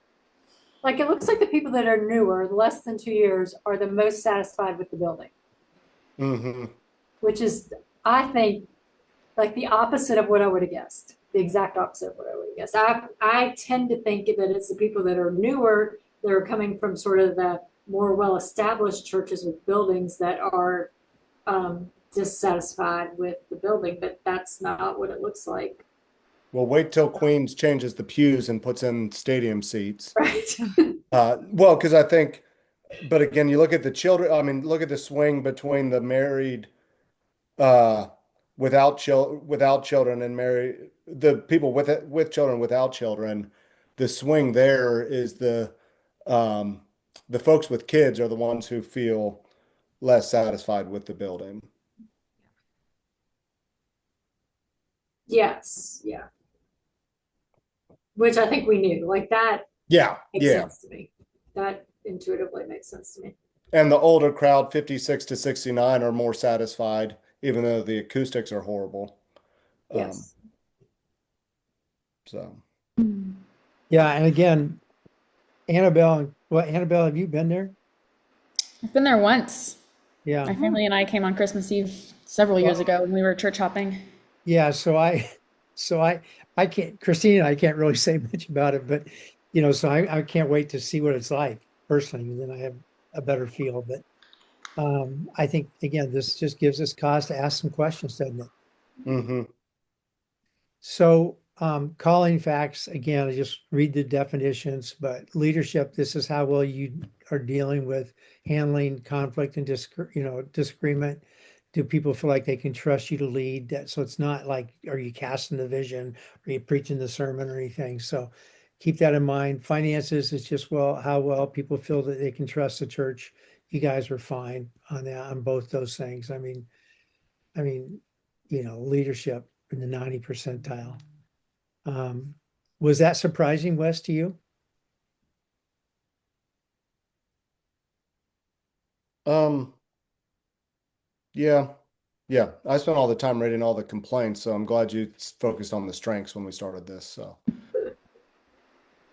Like, it looks like the people that are newer, less than 2 years, are the most satisfied with the building, Mm-hmm. which is, I think, like the opposite of what I would have guessed. The exact opposite of what I would have guessed. I tend to think that it's the people that are newer, that are coming from sort of the more well-established churches with buildings that are dissatisfied with the building, but that's not what it looks like. Well, wait till Queens changes the pews and puts in stadium seats. Right. Well, because I think, but again, you look at the children. I mean, look at the swing between the married, without children, and the people with children without children. The swing there is the folks with kids are the ones who feel less satisfied with the building. Yes. Yeah. Which I think we knew. Like, that Yeah, makes yeah. sense to me. That intuitively makes sense to me. And the older crowd, 56 to 69, are more satisfied, even though the acoustics are horrible. Yes. So. Yeah, and again, Annabelle, have you been there? I've been there once. Yeah. My family and I came on Christmas Eve several years ago when we were church hopping. Yeah, so I can't, Christine and I can't really say much about it, but so I can't wait to see what it's like personally, and then I have a better feel. But I think again, this just gives us cause to ask some questions, doesn't it? Mm-hmm. So calling facts, again, I just read the definitions, but leadership, this is how well you are dealing with handling conflict and disagreement. Do people feel like they can trust you to lead that? So it's not like, are you casting the vision? Are you preaching the sermon or anything? So keep that in mind. Finances is just, well, how well people feel that they can trust the church. You guys are fine on that, on both those things. I mean, leadership in the 90 percentile. Was that surprising, Wes, to you? Yeah. Yeah. I spent all the time reading all the complaints, so I'm glad you focused on the strengths when we started this. So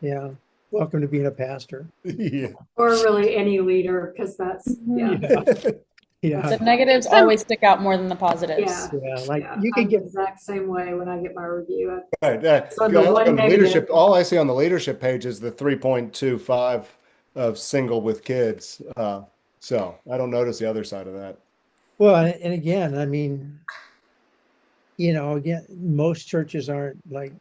Yeah. Welcome to being a pastor. yeah. Or really any leader, because that's, yeah. Yeah. The negatives always stick out more than the positives. Yeah. Yeah. Like Yeah, you I'm could the get, exact same way when I get my review. Right. So the one On the leadership, negative- all I see on the leadership page is the 3.25 of single with kids. So I don't notice the other side of that. well, and again, I mean, again, most churches aren't like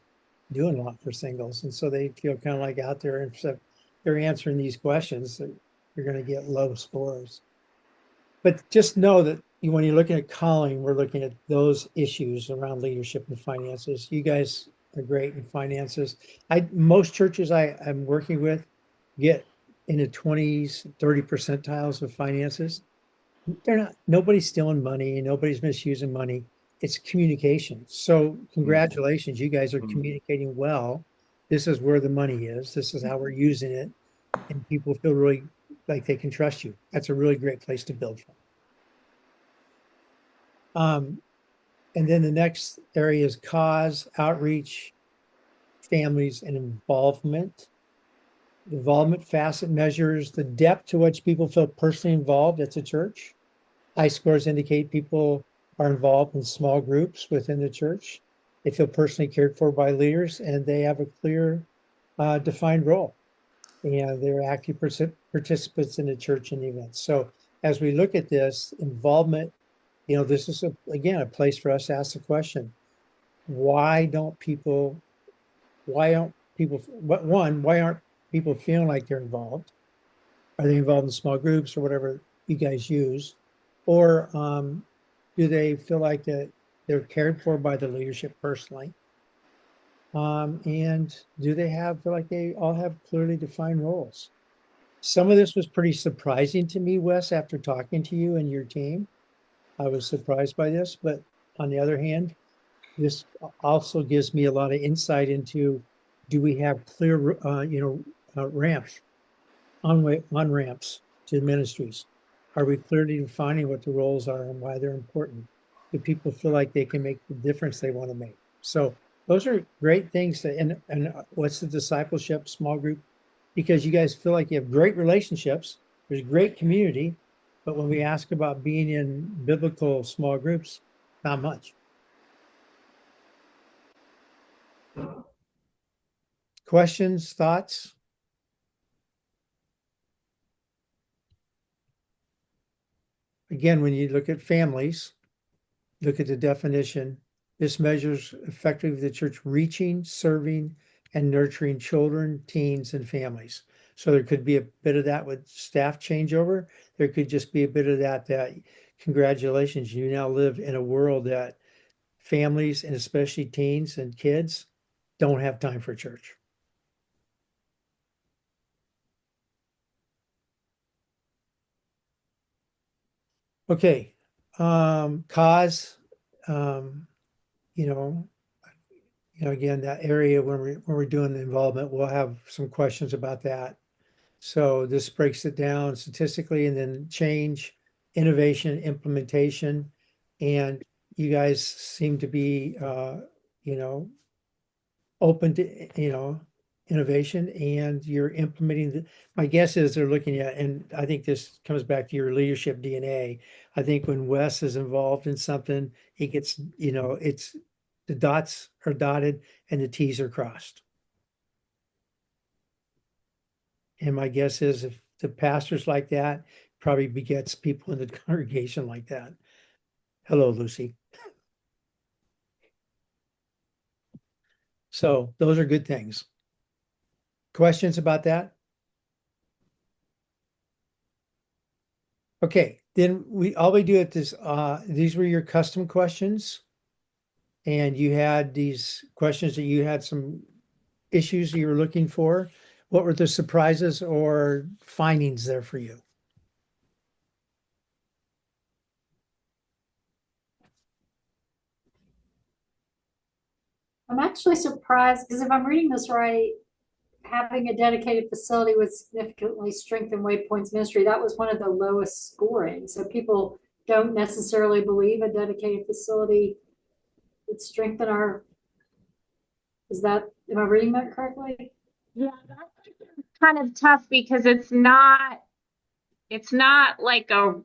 doing a lot for singles. And so they feel kind of like out there, and so they're answering these questions, that you're going to get low scores. But just know that when you're looking at calling, we're looking at those issues around leadership and finances. You guys are great in finances. Most churches I'm working with get in the 20s, 30 percentiles of finances. Nobody's stealing money, nobody's misusing money. It's communication. So congratulations, you guys are communicating well. This is where the money is. This is how we're using it. And people feel really like they can trust you. That's a really great place to build from. And then the next area is cause, outreach, families, and involvement. Involvement facet measures the depth to which people feel personally involved at the church. High scores indicate people are involved in small groups within the church. They feel personally cared for by leaders, and they have a clear, defined role. And they're active participants in the church and the events. So as we look at this involvement, this is again a place for us to ask the question: why aren't people? Why aren't people feeling like they're involved? Are they involved in small groups or whatever you guys use, or do they feel like that they're cared for by the leadership personally? And do they feel like they all have clearly defined roles? Some of this was pretty surprising to me, Wes, after talking to you and your team. I was surprised by this, but on the other hand, this also gives me a lot of insight into, do we have clear, ramps, on-ramps to ministries? Are we clearly defining what the roles are and why they're important? Do people feel like they can make the difference they want to make? So those are great things and what's the discipleship small group? Because you guys feel like you have great relationships, there's great community, but when we ask about being in biblical small groups, not much. Questions, thoughts? Again, when you look at families, look at the definition. This measures effectively the church reaching, serving, and nurturing children, teens, and families. So there could be a bit of that with staff changeover. There could just be a bit of that congratulations, you now live in a world that families, and especially teens and kids, don't have time for church. Okay, cause, you know, again, that area when we're doing the involvement, we'll have some questions about that. So this breaks it down statistically, and then change, innovation, implementation, and you guys seem to be, open to, innovation, and you're implementing my guess is they're looking at, and I think this comes back to your leadership DNA. I think when Wes is involved in something, it gets, it's the dots are dotted and the T's are crossed. And my guess is if the pastor's like that, probably begets people in the congregation like that. Hello, Lucy. So those are good things. Questions about that? Okay, then all we do at this, these were your custom questions. And you had these questions that you had some issues you were looking for. What were the surprises or findings there for you? I'm actually surprised because if I'm reading this right, having a dedicated facility would significantly strengthen Waypoint's ministry. That was one of the lowest scoring. So people don't necessarily believe a dedicated facility would strengthen am I reading that correctly? Yeah, that's kind of tough because it's not like a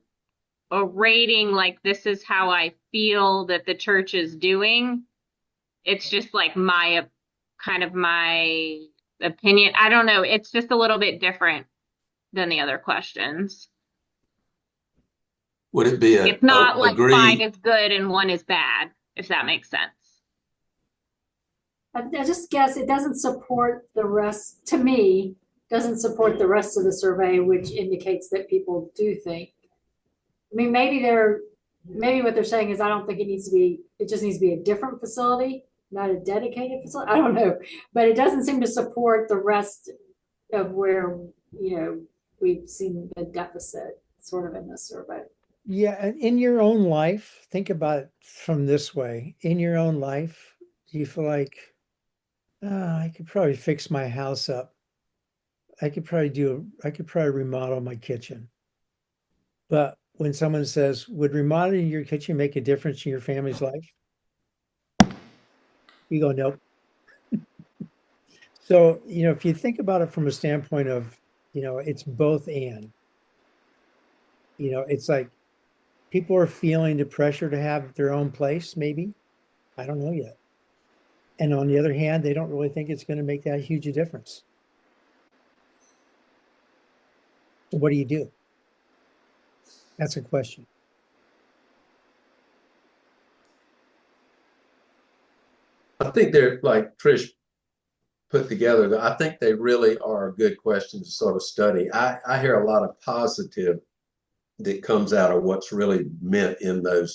rating like this is how I feel that the church is doing. It's just like my opinion. I don't know. It's just a little bit different than the other questions. Would it be It's not like agree? 5 is good and 1 is bad, if that makes sense. I just guess it doesn't support the rest, to me, doesn't support the rest of the survey, which indicates that people do think. I mean, maybe what they're saying is I don't think it just needs to be a different facility, not a dedicated facility. I don't know, but it doesn't seem to support the rest of where, we've seen the deficit sort of in this survey. Yeah, and in your own life, think about it from this way. In your own life, do you feel like, I could probably fix my house up. I could probably remodel my kitchen. But when someone says, would remodeling your kitchen make a difference in your family's life? You go, nope. So, if you think about it from a standpoint of, it's both and, it's like people are feeling the pressure to have their own place, maybe. I don't know yet. And on the other hand, they don't really think it's going to make that huge a difference. So what do you do? That's a question. I think they're like Trish put together. I think they really are good questions to sort of study. I hear a lot of positive that comes out of what's really meant in the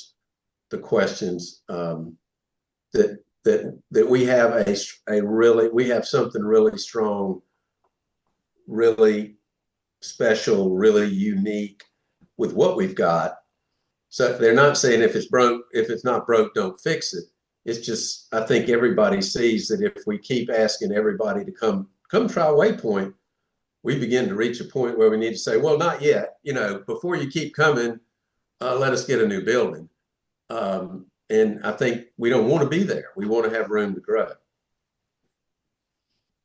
questions, that we have we have something really strong, really special, really unique with what we've got. So they're not saying if it's not broke, don't fix it. It's just, I think everybody sees that if we keep asking everybody to come try Waypoint, we begin to reach a point where we need to say, well, not yet. Before you keep coming, let us get a new building. And I think we don't want to be there. We want to have room to grow.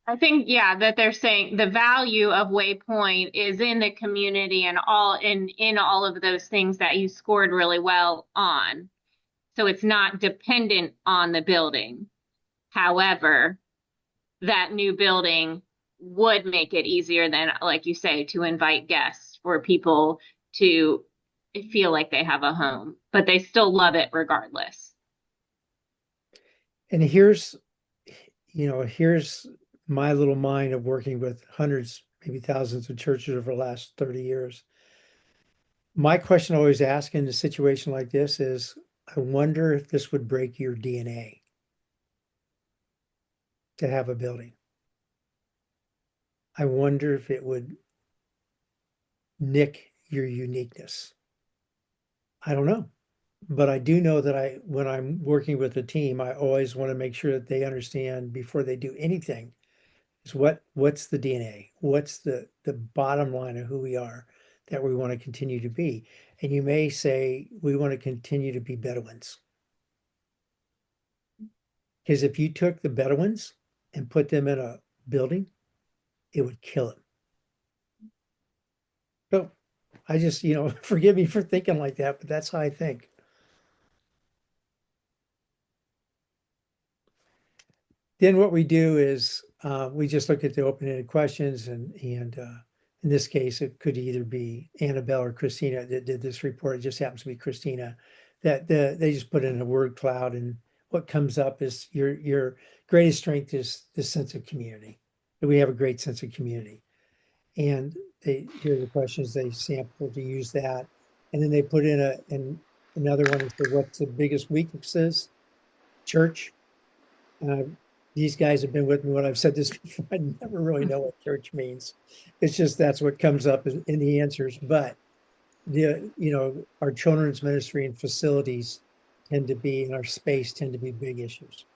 I think, yeah, that they're saying the value of Waypoint is in the community and in all of those things that you scored really well on. So it's not dependent on the building. However, that new building would make it easier than, like you say, to invite guests, for people to feel like they have a home, but they still love it regardless. And here's my little mind of working with hundreds, maybe thousands of churches over the last 30 years. My question I always ask in a situation like this is, I wonder if this would break your DNA to have a building. I wonder if it would nick your uniqueness. I don't know. But I do know that when I'm working with a team, I always want to make sure that they understand before they do anything is what's the DNA? What's the bottom line of who we are that we want to continue to be? And you may say we want to continue to be Bedouins. Because if you took the Bedouins and put them in a building, it would kill them. So I just, forgive me for thinking like that, but that's how I think. Then what we do is we just look at the open-ended questions, and in this case, it could either be Annabelle or Christina that did this report. It just happens to be Christina. That they just put in a word cloud, and what comes up is your greatest strength is this sense of community. That we have a great sense of community, and here are the questions they sample to use that, and then they put in another one and say, what's the biggest weaknesses? Church. These guys have been with me when I've said this before. I never really know what church means. It's just that's what comes up in the answers. But our children's ministry and facilities in our space tend to be big issues.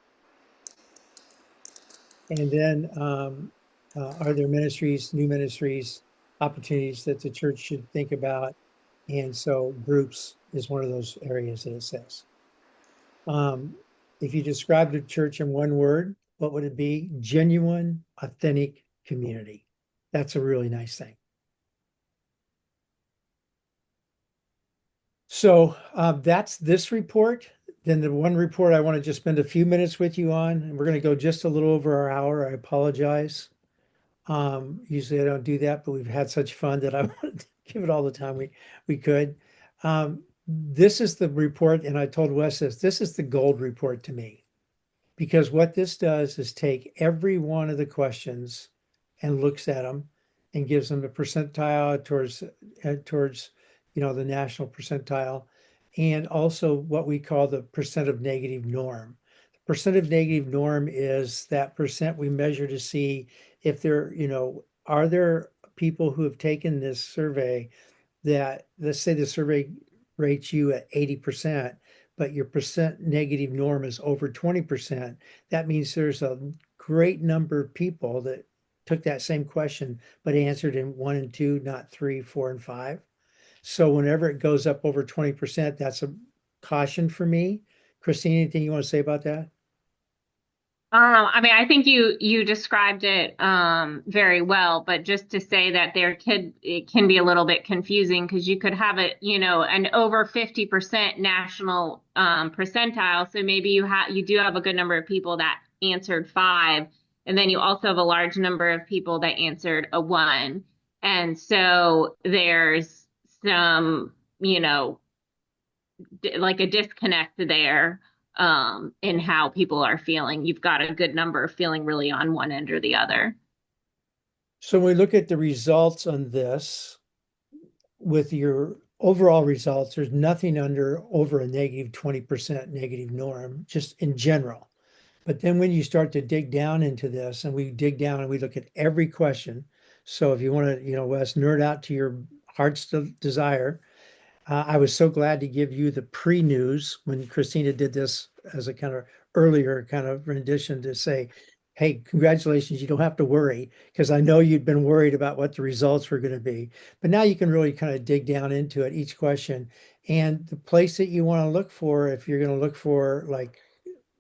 And then are there new ministries, opportunities that the church should think about? And so groups is one of those areas that it says. If you describe the church in one word, what would it be? Genuine, authentic community. That's a really nice thing. So that's this report. Then the one report I want to just spend a few minutes with you on, and we're going to go just a little over our hour. I apologize. Usually I don't do that, but we've had such fun that I wanted to give it all the time we could. This is the report, and I told Wes this is the gold report to me. Because what this does is take every one of the questions and looks at them and gives them a percentile towards the national percentile, and also what we call the percent of negative norm. The percent of negative norm is that percent we measure to see if are there people who have taken this survey that, let's say the survey rates you at 80%, but your percent negative norm is over 20%. That means there's a great number of people that took that same question, but answered in 1 and 2, not 3, 4, and 5. So whenever it goes up over 20%, that's a caution for me. Christine, anything you want to say about that? I think you described it very well, but just to say that it can be a little bit confusing, because you could have an over 50% national percentile. So maybe you do have a good number of people that answered 5, and then you also have a large number of people that answered a 1. And so there's some you know, like a disconnect there in how people are feeling. You've got a good number feeling really on one end or the other. So when we look at the results on this, with your overall results, there's nothing over a negative 20% negative norm, just in general. But then when you start to dig down into this, and we dig down and we look at every question. So if you want to, Wes, nerd out to your heart's desire, I was so glad to give you the pre-news when Christina did this as a kind of earlier kind of rendition to say, hey, congratulations, you don't have to worry, because I know you'd been worried about what the results were going to be. But now you can really kind of dig down into it, each question. And the place that you want to look for, if you're going to look for like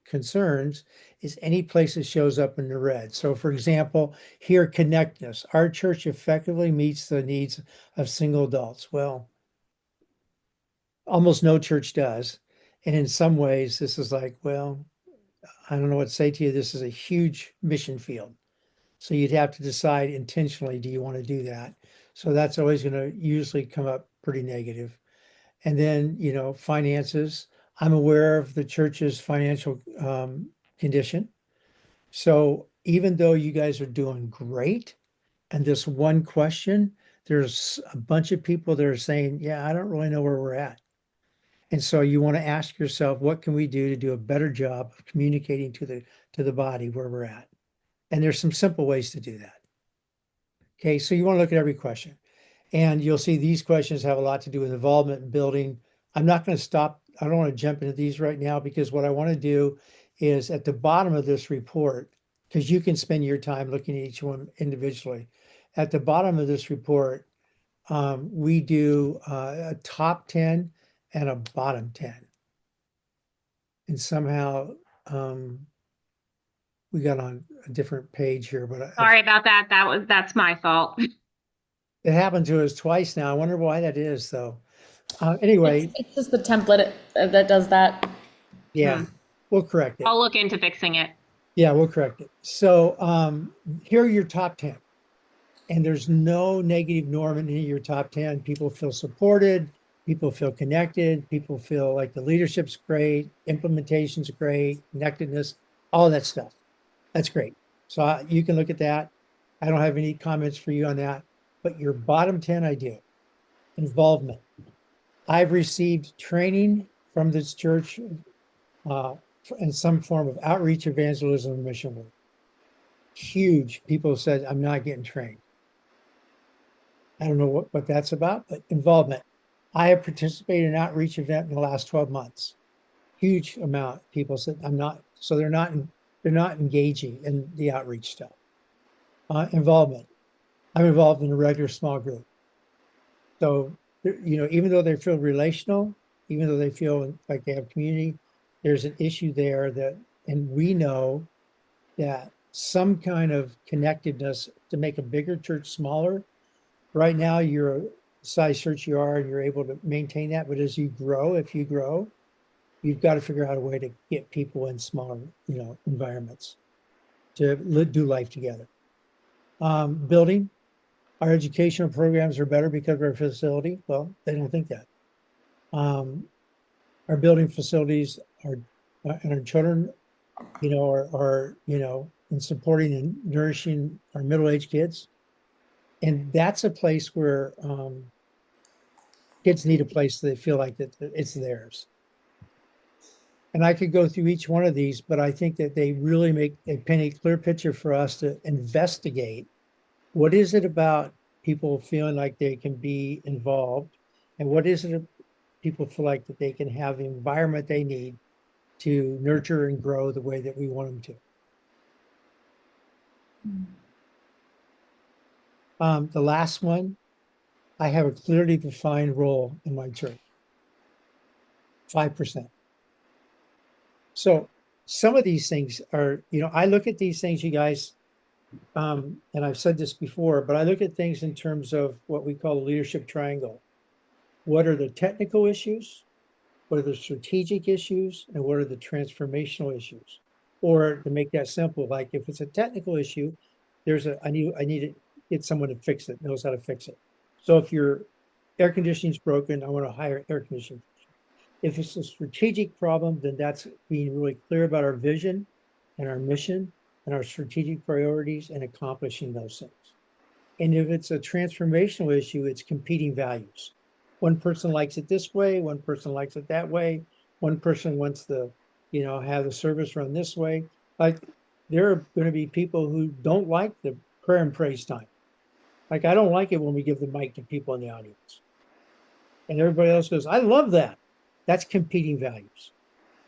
concerns, is any place that shows up in the red. So for example, here, connectedness. Our church effectively meets the needs of single adults. Well, almost no church does. And in some ways, this is like, well, I don't know what to say to you. This is a huge mission field. So you'd have to decide intentionally, do you want to do that? So that's always going to usually come up pretty negative. And then, finances. I'm aware of the church's financial condition. So even though you guys are doing great, and this one question, there's a bunch of people that are saying, yeah, I don't really know where we're at. And so you want to ask yourself, what can we do to do a better job of communicating to the body where we're at? And there's some simple ways to do that. Okay, so you want to look at every question. And you'll see these questions have a lot to do with involvement in building. I'm not going to stop. I don't want to jump into these right now, because what I want to do is at the bottom of this report, because you can spend your time looking at each one individually. At the bottom of this report, we do a top 10 and a bottom 10. And somehow we got on a different page here, but Sorry about that. That's my fault. it happened to us twice now. I wonder why that is, though. Anyway, It's just the template that does that. yeah, we'll correct it. I'll look into fixing it. Yeah, we'll correct it. So here are your top 10. And there's no negative norm in any of your top 10. People feel supported. People feel connected. People feel like the leadership's great. Implementation's great. Connectedness, all that stuff. That's great. So you can look at that. I don't have any comments for you on that. But your bottom 10, I do. Involvement. I've received training from this church in some form of outreach, evangelism, and mission work. Huge. People said, I'm not getting trained. I don't know what that's about, but involvement. I have participated in an outreach event in the last 12 months. Huge amount. People said, I'm not. So they're not engaging in the outreach stuff. Involvement. I'm involved in a regular small group. So, even though they feel relational, even though they feel like they have community, there's an issue there and we know that some kind of connectedness to make a bigger church smaller. Right now, you're a size church you are, and you're able to maintain that. But as you grow, if you grow, you've got to figure out a way to get people in smaller, environments to do life together. Building. Our educational programs are better because of our facility. Well, they don't think that. Our building facilities are, and our children, are in supporting and nourishing our middle-aged kids. And that's a place where kids need a place they feel like that it's theirs. And I could go through each one of these, but I think that they really paint a clear picture for us to investigate. What is it about people feeling like they can be involved? And what is it people feel like that they can have the environment they need to nurture and grow the way that we want them to? The last one, I have a clearly defined role in my church. 5%. So some of these things are, I look at these things, you guys, and I've said this before, but I look at things in terms of what we call the leadership triangle. What are the technical issues? What are the strategic issues? And what are the transformational issues? Or to make that simple, like if it's a technical issue, I need to get someone to fix it, knows how to fix it. So if you're air conditioning's broken, I want to hire air conditioning. If it's a strategic problem, then that's being really clear about our vision and our mission and our strategic priorities and accomplishing those things. And if it's a transformational issue, it's competing values. One person likes it this way, one person likes it that way, one person wants to, have the service run this way. Like there are going to be people who don't like the prayer and praise time. Like I don't like it when we give the mic to people in the audience. And everybody else goes, I love that. That's competing values.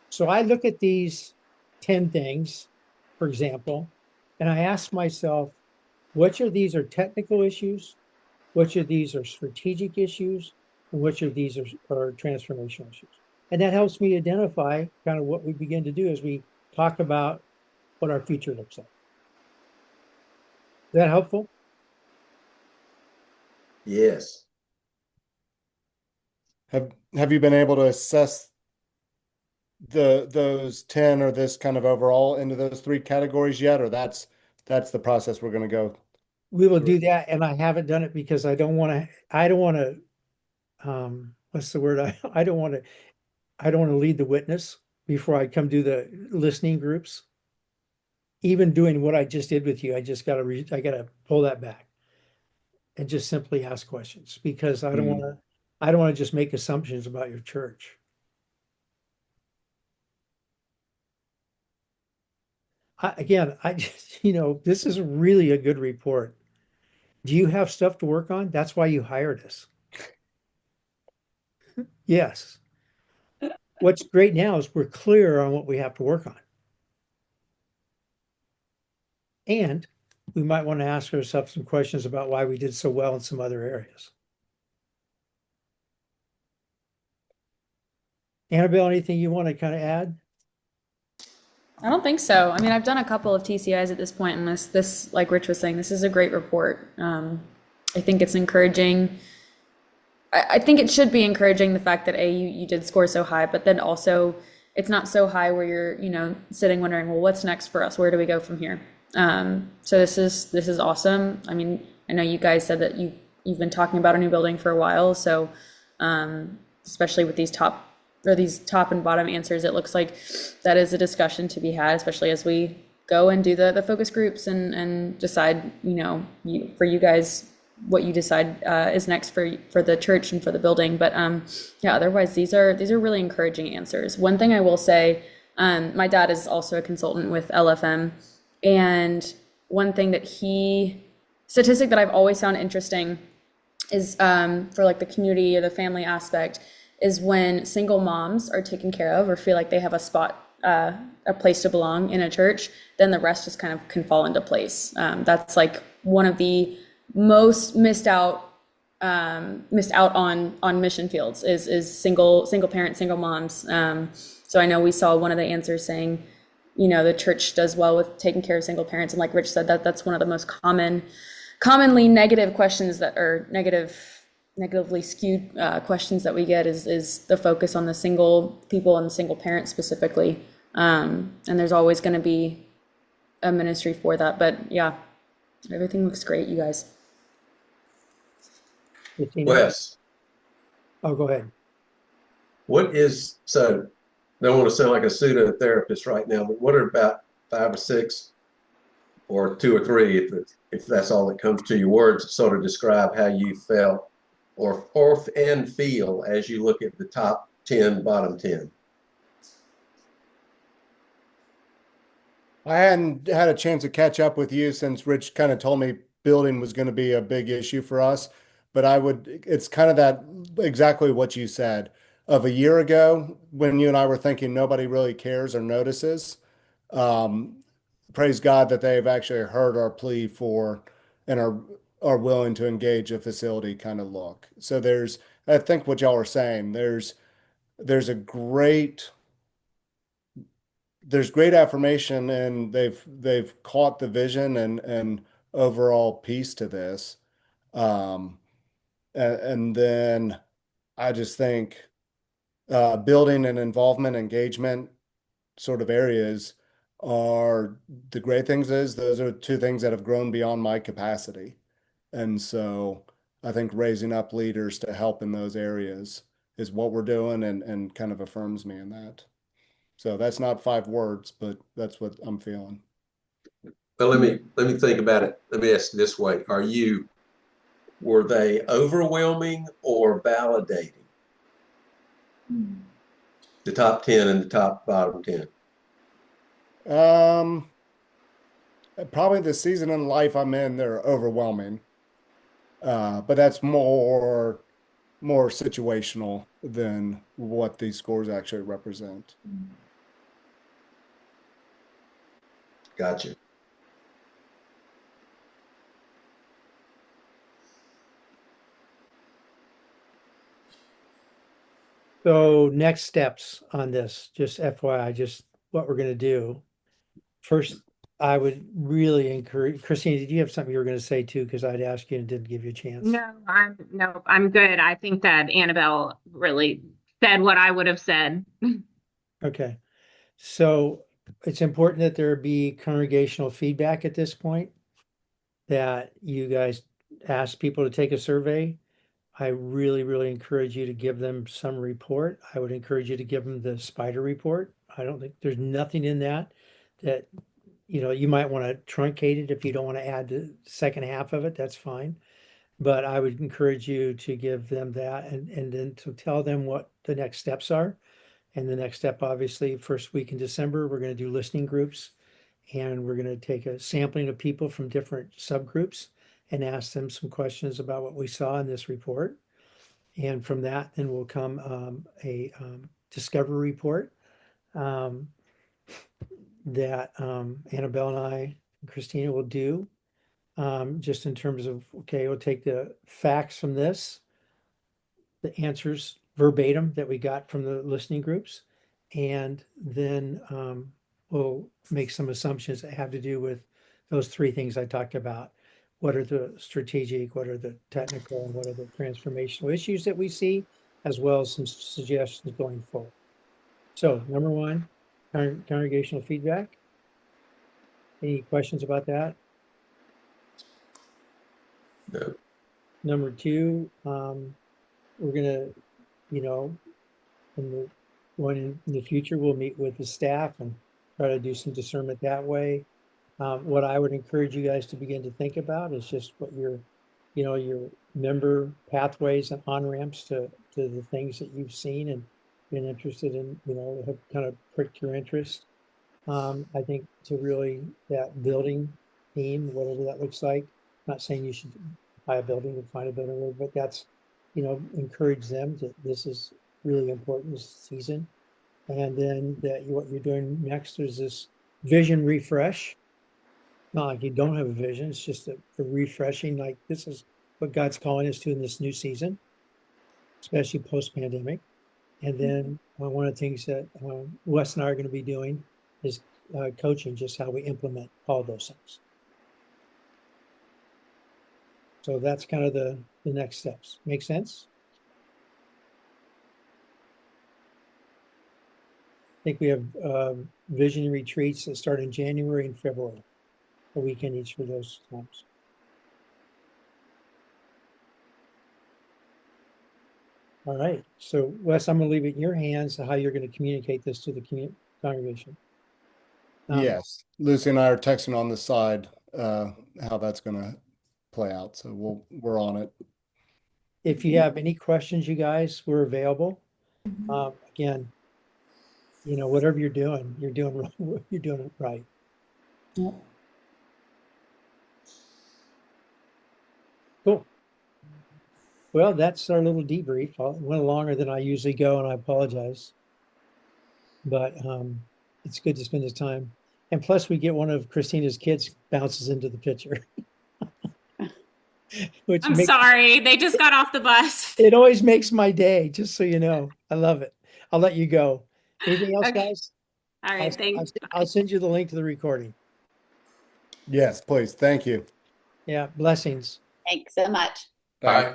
So I look at these 10 things, for example, and I ask myself, which of these are technical issues? Which of these are strategic issues? And which of these are transformational issues? And that helps me identify kind of what we begin to do as we talk about what our future looks like. Is that helpful? Yes. Have you been able to assess those 10 or this kind of overall into those three categories yet, or that's the process we're going to go? We will do that, and I haven't done it because I don't want to, what's the word? I don't want to lead the witness before I come do the listening groups. Even doing what I just did with you, I gotta pull that back and just simply ask questions because I don't want to just make assumptions about your church. I just, this is really a good report. Do you have stuff to work on? That's why you hired us. Yes. What's great now is we're clear on what we have to work on. And we might want to ask ourselves some questions about why we did so well in some other areas. Annabelle, anything you want to kind of add? I don't think so. I mean, I've done a couple of TCIs at this point, and this, like Rich was saying, this is a great report. I think it's encouraging. I think it should be encouraging the fact that you did score so high, but then also it's not so high where you're sitting wondering, well, what's next for us? Where do we go from here? So this is awesome. I mean, I know you guys said that you've been talking about a new building for a while, so especially with these top and bottom answers, it looks like that is a discussion to be had, especially as we go and do the focus groups and decide, for you guys, what you decide is next for the church and for the building. But yeah, otherwise these are really encouraging answers. One thing I will say, my dad is also a consultant with LFM, and one thing statistic that I've always found interesting is for like the community or the family aspect is when single moms are taken care of or feel like they have a spot, a place to belong in a church, then the rest just kind of can fall into place. That's like one of the most missed out on mission fields is single parents, single moms. So I know we saw one of the answers saying, the church does well with taking care of single parents, and like Rich said, that's one of the most commonly negative questions that are negatively skewed questions that we get is the focus on the single people and single parents specifically. And there's always going to be a ministry for that. But yeah, everything looks great, you guys. Wes, Oh, go ahead. so don't want to sound like a pseudo therapist right now, but what are about 5 or 6 or 2 or 3, if that's all that comes to your words, to sort of describe how you felt and feel as you look at the top 10, bottom 10? I hadn't had a chance to catch up with you since Rich kind of told me building was going to be a big issue for us. But it's kind of that exactly what you said of a year ago when you and I were thinking nobody really cares or notices. Praise God that they've actually heard our plea for and are willing to engage a facility kind of look. So I think what y'all are saying, there's great affirmation, and they've caught the vision and overall piece to this. And then I just think building and involvement, engagement sort of areas are the great things. Those are 2 things that have grown beyond my capacity. And so I think raising up leaders to help in those areas is what we're doing, and kind of affirms me in that. So that's not 5 words, but that's what I'm feeling. But let me think about it. Let me ask it this way. Were they overwhelming or validating? The top 10 and the bottom 10. Probably the season in life I'm in, they're overwhelming. But that's more situational than what these scores actually represent. Gotcha. So next steps on this, just FYI, just what we're going to do. First, I would really encourage, Christine, did you have something you were going to say too? Because I'd asked you and didn't give you a chance. No, I'm good. I think that Annabelle really said what I would have said. Okay. So it's important that there be congregational feedback at this point, that you guys ask people to take a survey. I really, really encourage you to give them some report. I would encourage you to give them the spider report. I don't think there's nothing in that you might want to truncate it if you don't want to add the second half of it, that's fine. But I would encourage you to give them that and then to tell them what the next steps are. And the next step, obviously, first week in December, we're going to do listening groups, and we're going to take a sampling of people from different subgroups and ask them some questions about what we saw in this report. And from that, then will come a discovery report that Annabelle and I and Christina will do, just in terms of, okay, we'll take the facts from this, the answers verbatim that we got from the listening groups, and then we'll make some assumptions that have to do with those 3 things I talked about. What are the strategic, what are the technical, and what are the transformational issues that we see, as well as some suggestions going forward. So number 1, congregational feedback. Any questions about that? No. Number 2, we're gonna, in the future, we'll meet with the staff and try to do some discernment that way. What I would encourage you guys to begin to think about is just what your member pathways and on-ramps to the things that you've seen and been interested in, have kind of pricked your interest. I think to really that building theme, whatever that looks like, not saying you should buy a building and find a building, but that's, encourage them that this is really important this season. And then what you're doing next is this vision refresh. Not like you don't have a vision, it's just a refreshing, like this is what God's calling us to in this new season, especially post-pandemic. And then one of the things that Wes and I are going to be doing is coaching just how we implement all those things. So that's kind of the next steps. Make sense? I think we have vision retreats that start in January and February, a weekend each for those times. All right. So Wes, I'm going to leave it in your hands how you're going to communicate this to the congregation. Yes, Lucy and I are texting on the side how that's going to play out. So we're on it. If you have any questions, you guys, we're available. Again, whatever you're doing it right. Yep. Cool. Well, that's our little debrief. It went longer than I usually go, and I apologize. But it's good to spend this time. And plus, we get one of Christina's kids bounces into the picture. I'm sorry, they just got off the bus. It always makes my day, just so you know. I love it. I'll let you go. Anything else, Okay. guys? All right, thanks. I'll send you the link to the recording. Yes, please. Thank you. Yeah, blessings. Thanks so much. All right.